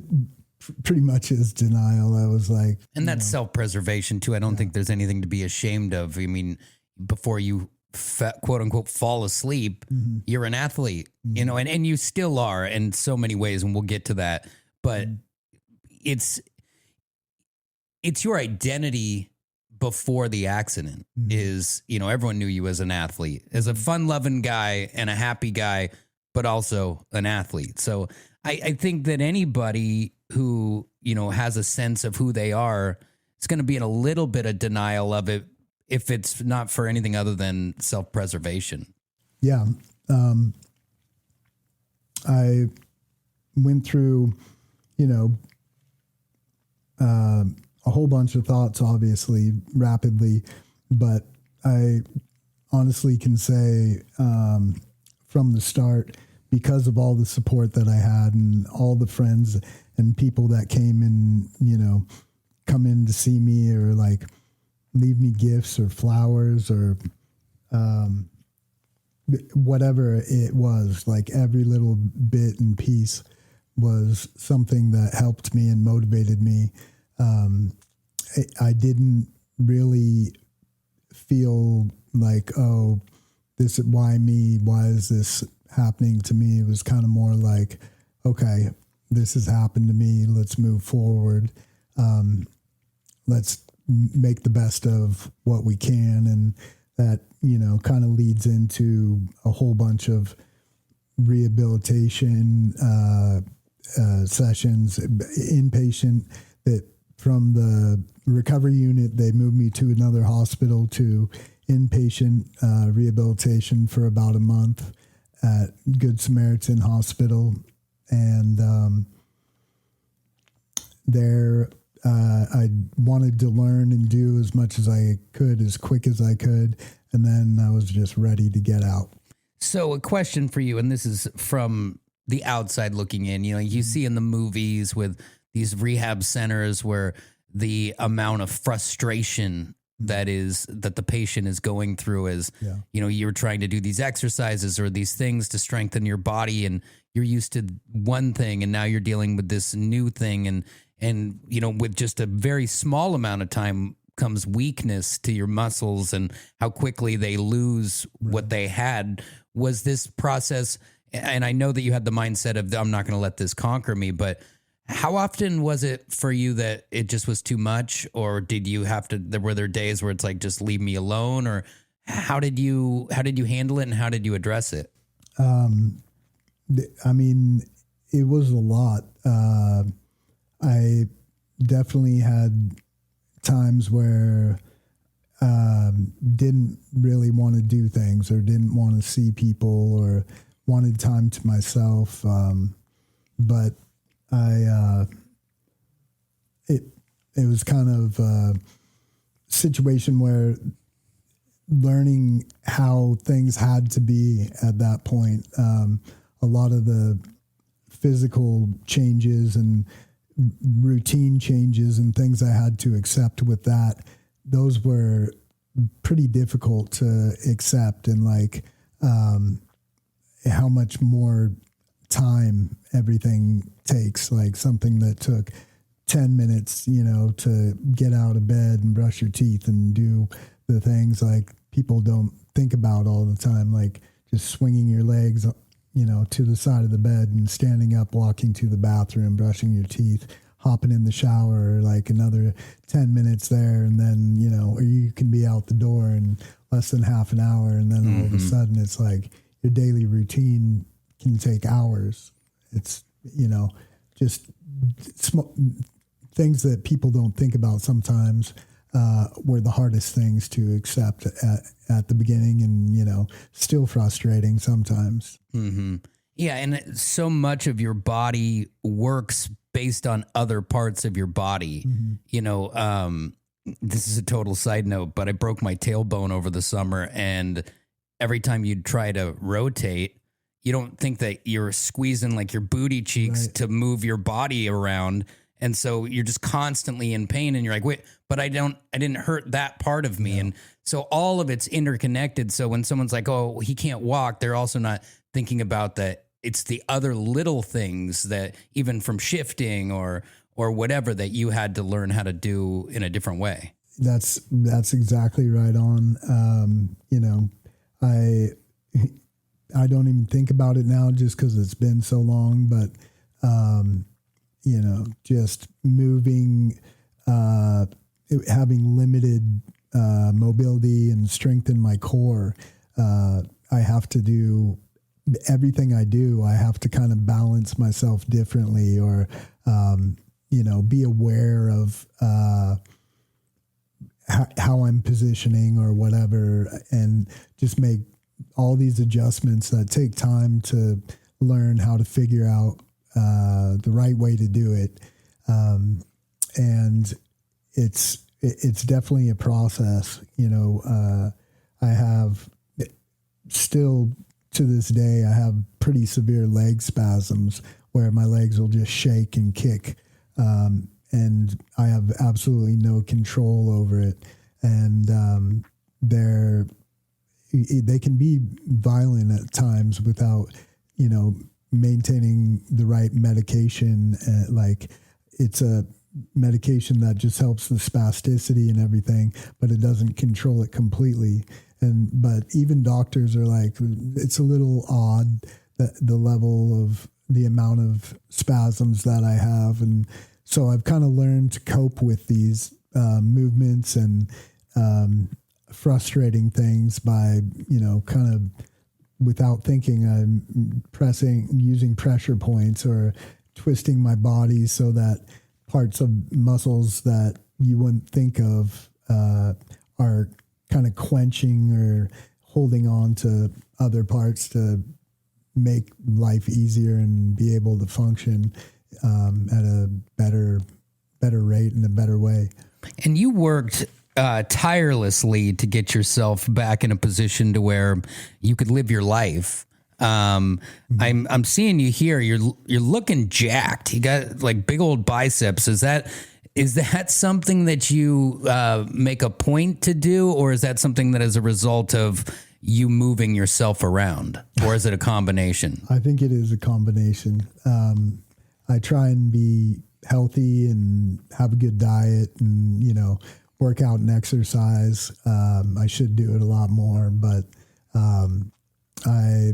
pretty much is denial. I was like, And that's self-preservation too. I don't think there's anything to be ashamed of. I mean, before you quote unquote fall asleep, you're an athlete, and you still are in so many ways, and we'll get to that. But it's your identity before the accident is, everyone knew you as an athlete, as a fun-loving guy and a happy guy, but also an athlete. So I think that anybody who, has a sense of who they are, is going to be in a little bit of denial of it if it's not for anything other than self-preservation. Yeah. I went through, a whole bunch of thoughts, obviously, rapidly, but I honestly can say from the start, because of all the support that I had and all the friends and people that came and, come in to see me or like leave me gifts or flowers or whatever it was, like every little bit and piece was something that helped me and motivated me. I didn't really feel like, oh, this is why me? Why is this happening to me? It was kind of more like, okay, this has happened to me. Let's move forward. Let's make the best of what we can. And that, kind of leads into a whole bunch of rehabilitation sessions, inpatient, that from the recovery unit, they moved me to another hospital to inpatient rehabilitation for about a month at Good Samaritan Hospital. And there I wanted to learn and do as much as I could, as quick as I could. And then I was just ready to get out. So a question for you, and this is from the outside looking in, you see in the movies with these rehab centers where the amount of frustration that the patient is going through is, you're trying to do these exercises or these things to strengthen your body, and you're used to one thing, and now you're dealing with this new thing. And with just a very small amount of time comes weakness to your muscles and how quickly they lose what they had. Was this process, and I know that you had the mindset of, I'm not going to let this conquer me, but how often was it for you that it just was too much? Or did you have to, were there days where it's like, just leave me alone? Or how did you handle it, and how did you address it? I mean, it was a lot. I definitely had times where didn't really want to do things or didn't want to see people or wanted time to myself. But it was kind of a situation where learning how things had to be at that point. A lot of the physical changes and routine changes and things I had to accept with that, those were pretty difficult to accept, and like how much more time everything takes. Like something that took 10 minutes, to get out of bed and brush your teeth and do the things like people don't think about all the time, like just swinging your legs, to the side of the bed and standing up, walking to the bathroom, brushing your teeth, hopping in the shower, like another 10 minutes there. And then, or you can be out the door in less than half an hour. And then all of a sudden it's like your daily routine can take hours. It's, just things that people don't think about sometimes. were the hardest things to accept at the beginning, and still frustrating sometimes. Mm-hmm. Yeah, and so much of your body works based on other parts of your body. Mm-hmm. This is a total side note, but I broke my tailbone over the summer, and every time you'd try to rotate, you don't think that you're squeezing like your booty cheeks Right. to move your body around. And so you're just constantly in pain, and you're like, wait, but I didn't hurt that part of me. Yeah. And so all of it's interconnected. So when someone's like, oh, he can't walk, they're also not thinking about that. It's the other little things that even from shifting or whatever that you had to learn how to do in a different way. That's exactly right on. I don't even think about it now just because it's been so long, but just moving, having limited mobility and strength in my core, I have to do everything I do. I have to kind of balance myself differently, or be aware of how I'm positioning or whatever, and just make all these adjustments that take time to learn how to figure out the right way to do it. And it's definitely a process. I have still to this day, I have pretty severe leg spasms where my legs will just shake and kick. And I have absolutely no control over it. And they can be violent at times without, maintaining the right medication. Like it's a medication that just helps the spasticity and everything, but it doesn't control it completely. But even doctors are like, it's a little odd that the level of the amount of spasms that I have. And so I've kind of learned to cope with these movements and frustrating things by, kind of without thinking, I'm using pressure points or twisting my body so that parts of muscles that you wouldn't think of are kind of quenching or holding on to other parts to make life easier and be able to function at a better rate and a better way. And you worked tirelessly to get yourself back in a position to where you could live your life. Mm-hmm. I'm seeing you here. You're looking jacked. You got like big old biceps. Is that something that you make a point to do, or is that something that is a result of you moving yourself around, or is it a combination? I think it is a combination. I try and be healthy and have a good diet and, work out and exercise. I should do it a lot more, but I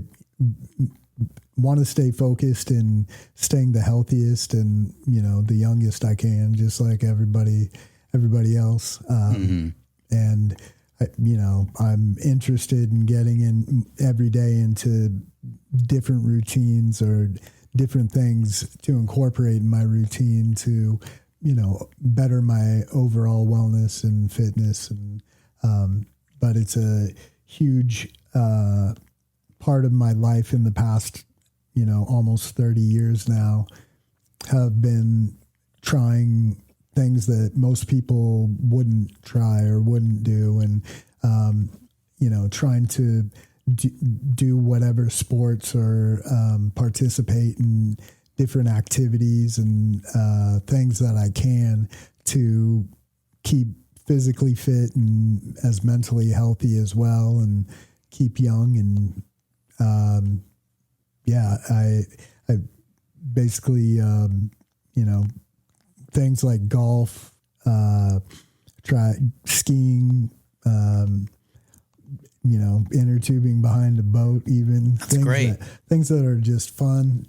want to stay focused in staying the healthiest and, the youngest I can, just like everybody else. And I'm interested in getting in every day into different routines or different things to incorporate in my routine to, better my overall wellness and fitness. And, but it's a huge, part of my life in the past, almost 30 years now, have been trying things that most people wouldn't try or wouldn't do. And, trying to do whatever sports or participate in different activities and things that I can to keep physically fit and as mentally healthy as well, and keep young. And I basically things like golf, try skiing, inner tubing behind a boat, even. That's great. Things that are just fun.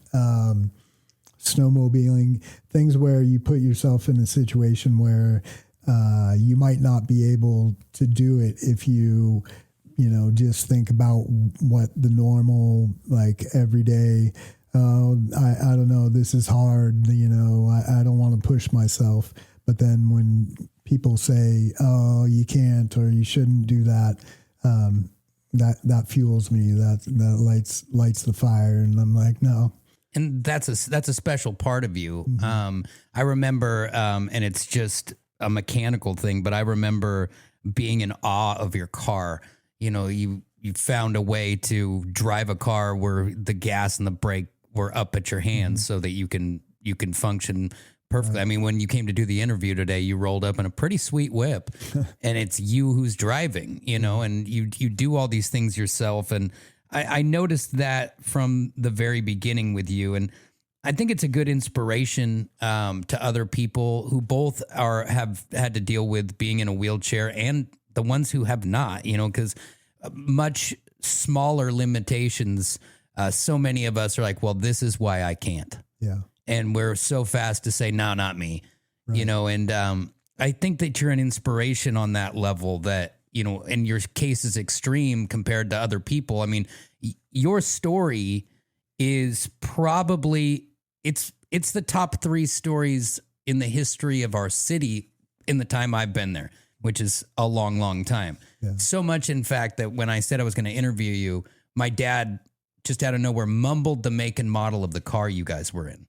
Snowmobiling, things where you put yourself in a situation where you might not be able to do it if you just think about what the normal, like everyday, I don't know, this is hard, I don't want to push myself. But then when people say, "Oh, you can't," or "You shouldn't do that," that fuels me. That lights the fire, and I'm like, no. And that's a special part of you. I remember, and it's just a mechanical thing, but I remember being in awe of your car. You found a way to drive a car where the gas and the brake were up at your hands so that you can function perfectly. Right. I mean, when you came to do the interview today, you rolled up in a pretty sweet whip, and it's you who's driving, and you do all these things yourself. And I noticed that from the very beginning with you, and I think it's a good inspiration to other people who both have had to deal with being in a wheelchair, and the ones who have not, because much smaller limitations. So many of us are like, well, this is why I can't. Yeah. And we're so fast to say, no, not me, right. And I think that you're an inspiration on that level that, and your case is extreme compared to other people. I mean, your story is probably, it's the top 3 stories in the history of our city in the time I've been there, which is a long, long time. Yeah. So much, in fact, that when I said I was going to interview you, my dad just out of nowhere mumbled the make and model of the car you guys were in.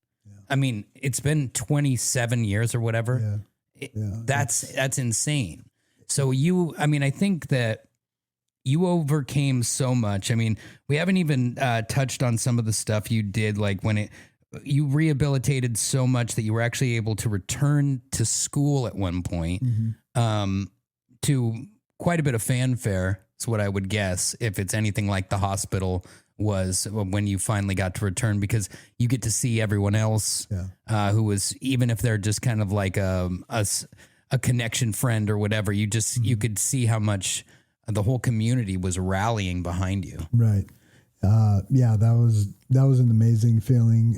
I mean, it's been 27 years or whatever. Yeah. That's insane. So I think that you overcame so much. I mean, we haven't even touched on some of the stuff you did, like when you rehabilitated so much that you were actually able to return to school at one point, to quite a bit of fanfare. Is what I would guess, if it's anything like the hospital was when you finally got to return, because you get to see everyone else who was, even if they're just kind of like a connection friend or whatever, you could see how much the whole community was rallying behind you. Right. That was an amazing feeling.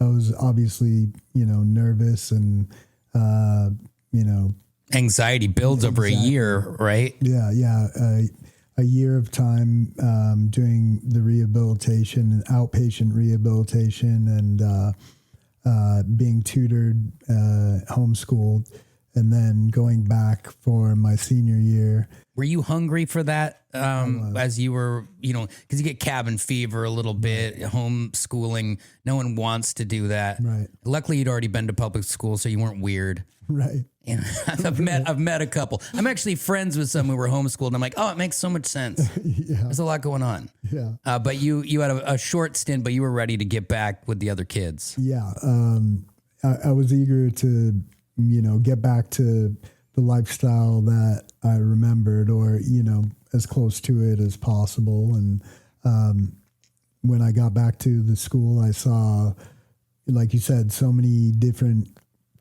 I was obviously, nervous and, anxiety builds over a year, right? Yeah. A year of time doing the rehabilitation, outpatient rehabilitation, and being tutored, homeschooled, and then going back for my senior year. Were you hungry for that as you were, because you get cabin fever a little bit, homeschooling. No one wants to do that. Right. Luckily, you'd already been to public school, so you weren't weird. Right. And I've met a couple. I'm actually friends with some who were homeschooled, and I'm like, oh, it makes so much sense. There's a lot going on. Yeah. But you had a short stint, but you were ready to get back with the other kids. Yeah. I was eager to, get back to the lifestyle that I remembered, or, as close to it as possible. And when I got back to the school, I saw, like you said, so many different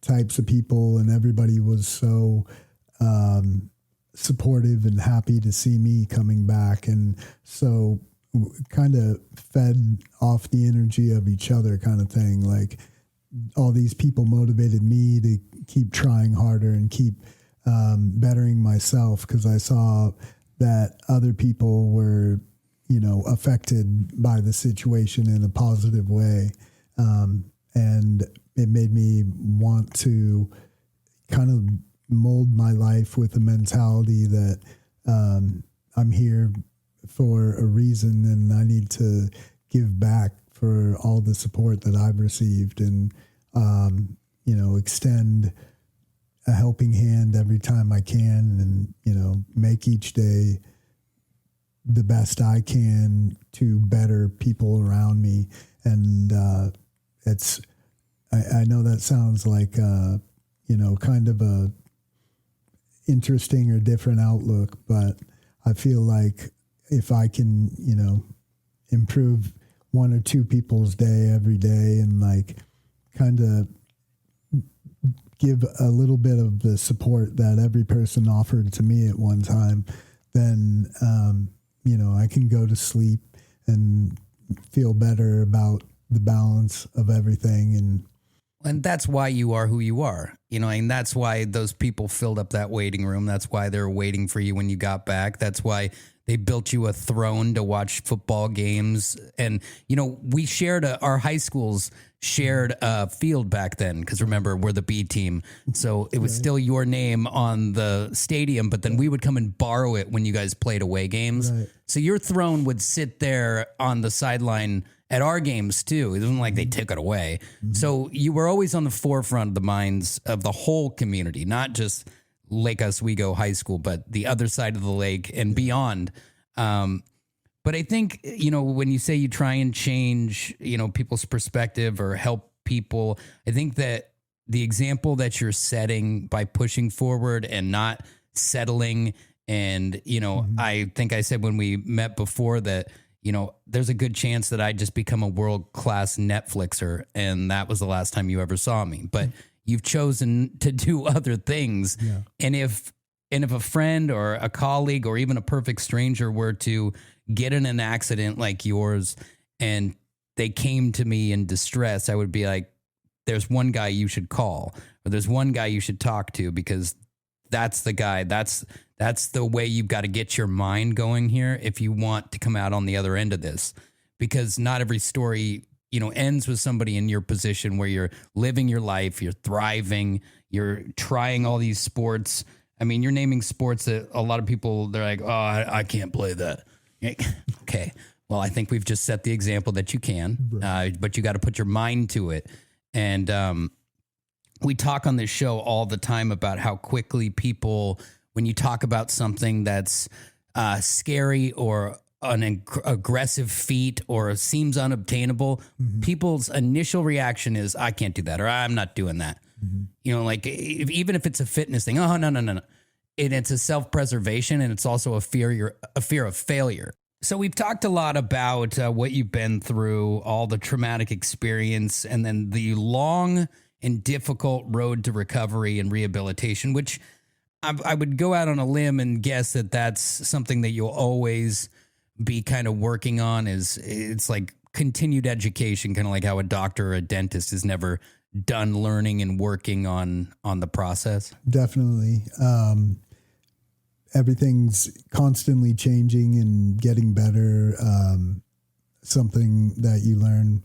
types of people, and everybody was so supportive and happy to see me coming back. And so kind of fed off the energy of each other, kind of thing. Like, all these people motivated me to keep trying harder and keep bettering myself, because I saw that other people were, affected by the situation in a positive way. And it made me want to kind of mold my life with a mentality that I'm here for a reason, and I need to give back for all the support that I've received, and, extend a helping hand every time I can, and, make each day the best I can to better people around me. And I know that sounds like, kind of a interesting or different outlook, but I feel like if I can, improve 1 or 2 people's day every day, and kind of give a little bit of the support that every person offered to me at one time, then, I can go to sleep and feel better about the balance of everything. And that's why you are who you are, and that's why those people filled up that waiting room. That's why they're waiting for you when you got back. That's why They built you a throne to watch football games. And, we shared our high schools shared a field back then. Cause remember, we're the B team. So it was still your name on the stadium, but then we would come and borrow it when you guys played away games. Right. So your throne would sit there on the sideline at our games too. It wasn't like they took it away. Mm-hmm. So you were always on the forefront of the minds of the whole community, not just Lake Oswego High School, but the other side of the lake and beyond. But I think, when you say you try and change, people's perspective or help people, I think that the example that you're setting by pushing forward and not settling. And, I think I said when we met before that, there's a good chance that I'd just become a world-class Netflixer. And that was the last time you ever saw me. But you've chosen to do other things. Yeah. And if a friend or a colleague or even a perfect stranger were to get in an accident like yours and they came to me in distress, I would be like, there's one guy you should call, or there's one guy you should talk to, because that's the guy. That's the way you've got to get your mind going here if you want to come out on the other end of this, because not every story ends with somebody in your position where you're living your life, you're thriving, you're trying all these sports. I mean, you're naming sports that a lot of people, they're like, oh, I can't play that. Okay. Well, I think we've just set the example that you can, but you got to put your mind to it. And we talk on this show all the time about how quickly people, when you talk about something that's scary or an aggressive feat or seems unobtainable, people's initial reaction is, I can't do that, or I'm not doing that. Like even if it's a fitness thing, oh, no. And it's a self-preservation, and it's also a fear of failure. So we've talked a lot about what you've been through, all the traumatic experience, and then the long and difficult road to recovery and rehabilitation, which I would go out on a limb and guess that that's something that you'll always be kind of working on. It's like continued education, kind of like how a doctor or a dentist is never done learning and working on the process. Definitely. Everything's constantly changing and getting better. Something that you learn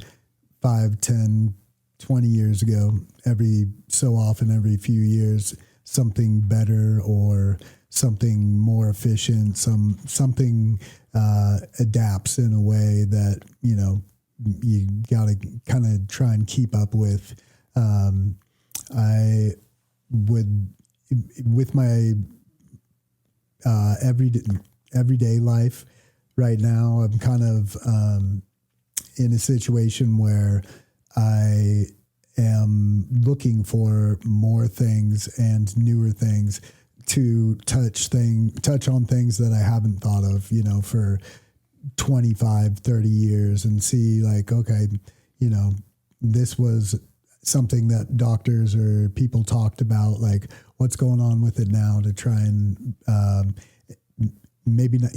5, 10, 20 years ago, every so often, every few years, something better or something more efficient, something adapts in a way that, you got to kind of try and keep up with. I would, with my everyday life right now, I'm kind of in a situation where I am looking for more things and newer things to touch on things that I haven't thought of, for 25, 30 years, and see like, okay, this was something that doctors or people talked about, like what's going on with it now, to try and maybe not,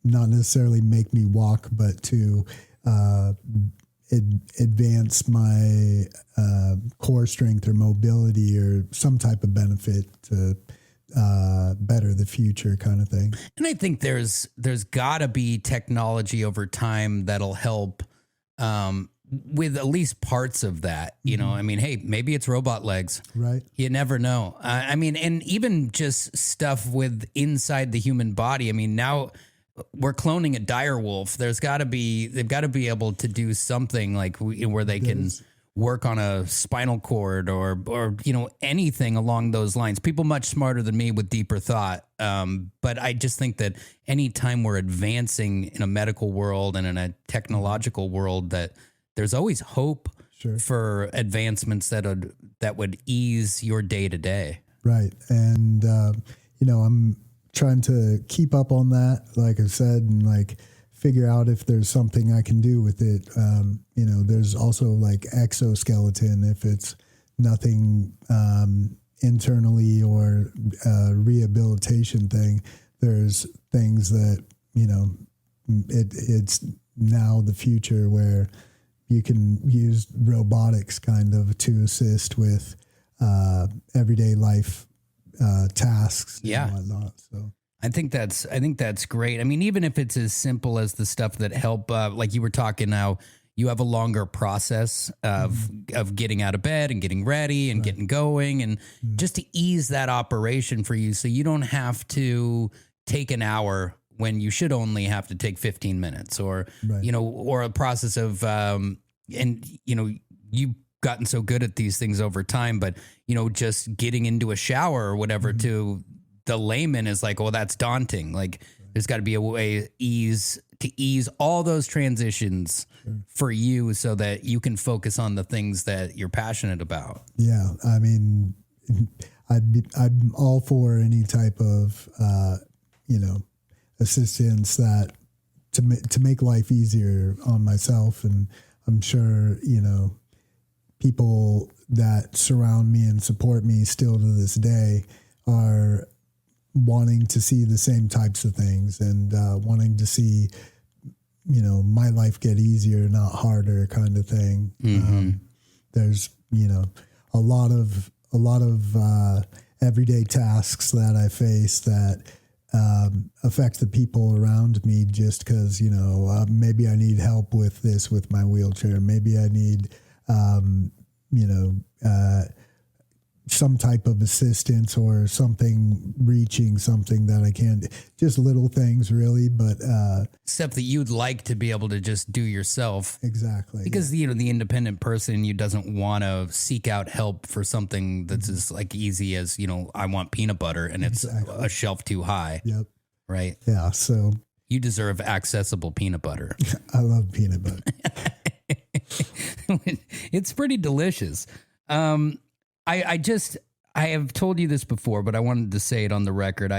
not necessarily make me walk, but to advance my core strength or mobility or some type of benefit to better the future, kind of thing. And I think there's got to be technology over time that'll help with at least parts of that. I mean, hey, maybe it's robot legs. Right. You never know. I mean, and even just stuff with inside the human body. I mean, now we're cloning a dire wolf. They've got to be able to do something like where they can work on a spinal cord or anything along those lines. People much smarter than me with deeper thought. But I just think that anytime we're advancing in a medical world and in a technological world, that there's always hope for advancements that would ease your day to day. Right. And, I'm trying to keep up on that, like I said, and like figure out if there's something I can do with it. There's also like exoskeleton, if it's nothing internally or a rehabilitation thing. There's things that, it's now the future where you can use robotics kind of to assist with everyday life tasks and whatnot. So I think that's great. I mean, even if it's as simple as the stuff that help, like you were talking now, you have a longer process of getting out of bed and getting ready and getting going, and just to ease that operation for you, so you don't have to take an hour when you should only have to take 15 minutes, or or a process of and you've gotten so good at these things over time, but just getting into a shower or whatever to the layman is like, well, that's daunting. Like there's got to be a way to ease all those transitions for you so that you can focus on the things that you're passionate about. Yeah. I mean, I'm all for any type of, assistance that to make life easier on myself. And I'm sure, people that surround me and support me still to this day are wanting to see the same types of things and wanting to see, my life get easier, not harder kind of thing. There's, a lot of everyday tasks that I face that affect the people around me just because, maybe I need help with this with my wheelchair. Maybe I need, some type of assistance or something, reaching something that I can't, just little things really, but stuff that you'd like to be able to just do yourself. Exactly. Because the independent person in you doesn't want to seek out help for something that's as like easy as, I want peanut butter and it's a shelf too high. Yep. Right. Yeah. So you deserve accessible peanut butter. I love peanut butter. It's pretty delicious. I have told you this before, but I wanted to say it on the record.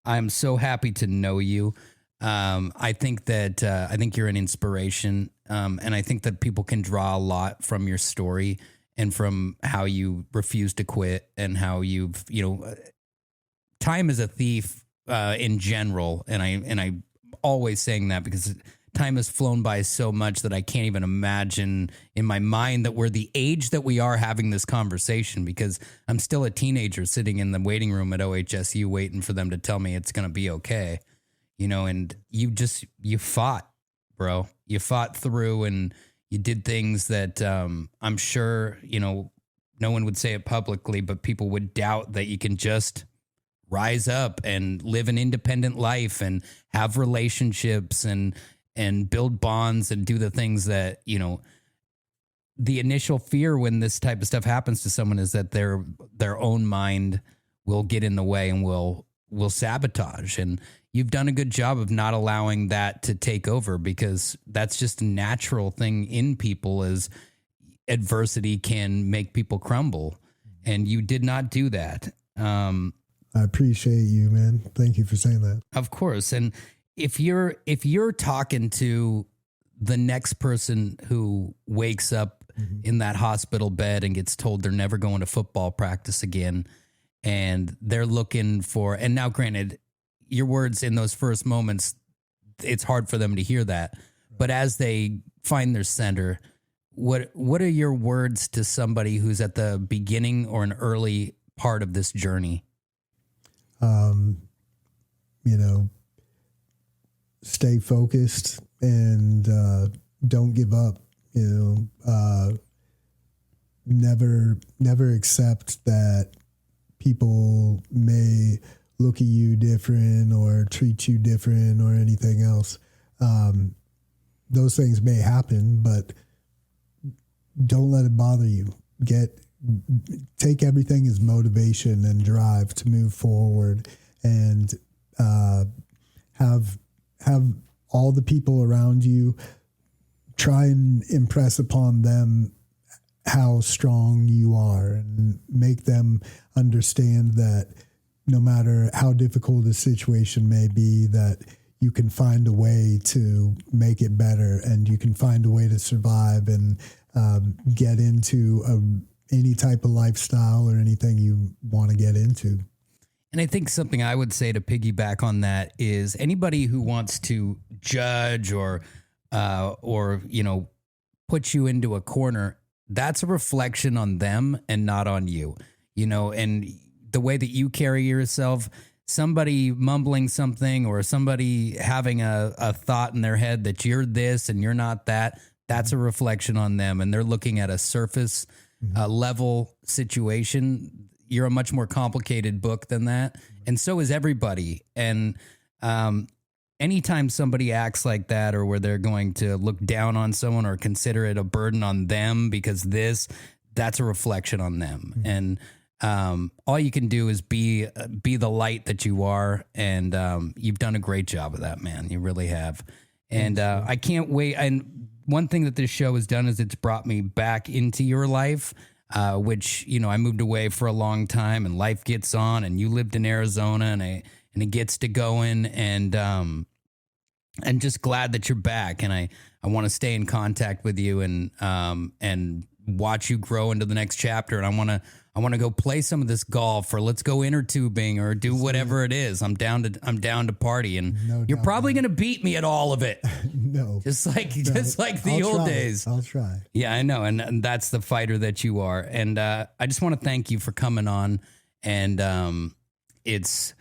I'm so happy to know you. I think you're an inspiration. And I think that people can draw a lot from your story and from how you refuse to quit and how you've, time is a thief, in general. And I always saying that because time has flown by so much that I can't even imagine in my mind that we're the age that we are having this conversation, because I'm still a teenager sitting in the waiting room at OHSU waiting for them to tell me it's going to be okay. And you fought, bro. You fought through and you did things that I'm sure, no one would say it publicly, but people would doubt that you can just rise up and live an independent life and have relationships and build bonds and do the things that, the initial fear when this type of stuff happens to someone is that their own mind will get in the way and will sabotage. And you've done a good job of not allowing that to take over, because that's just a natural thing in people, as adversity can make people crumble. And you did not do that. I appreciate you, man. Thank you for saying that. Of course. And if you're talking to the next person who wakes up in that hospital bed and gets told they're never going to football practice again, and they're looking for, and now granted, your words in those first moments, it's hard for them to hear that. But as they find their center, what are your words to somebody who's at the beginning or an early part of this journey? Stay focused and don't give up. Never accept that people may look at you different or treat you different or anything else. Those things may happen, but don't let it bother you. Take everything as motivation and drive to move forward, and have all the people around you, try and impress upon them how strong you are, and make them understand that no matter how difficult a situation may be, that you can find a way to make it better, and you can find a way to survive and get into any type of lifestyle or anything you want to get into. And I think something I would say to piggyback on that is anybody who wants to judge or put you into a corner, that's a reflection on them and not on you. And the way that you carry yourself, somebody mumbling something or somebody having a thought in their head that you're this and you're not that, that's a reflection on them. And they're looking at a surface level situation. You're a much more complicated book than that. And so is everybody. And anytime somebody acts like that, or where they're going to look down on someone or consider it a burden on them because that's a reflection on them. And all you can do is be the light that you are. And you've done a great job of that, man. You really have. And I can't wait. And one thing that this show has done is it's brought me back into your life, which, you know, I moved away for a long time and life gets on, and you lived in Arizona, and it gets to going, and just glad that you're back. And I want to stay in contact with you and watch you grow into the next chapter. And I want to go play some of this golf, or let's go inner tubing, or do whatever it is. I'm down to party, and you're probably going to beat me at all of it. No, just like the old days. I'll try. Yeah, I know. And that's the fighter that you are. And I just want to thank you for coming on. And it's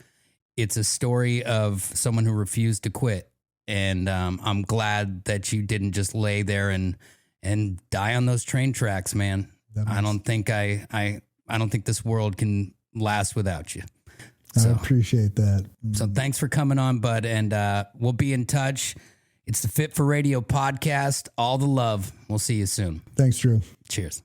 a story of someone who refused to quit. And I'm glad that you didn't just lay there and die on those train tracks, man. I don't think this world can last without you. So, I appreciate that. So thanks for coming on, bud. And we'll be in touch. It's the Fit for Radio podcast. All the love. We'll see you soon. Thanks, Drew. Cheers.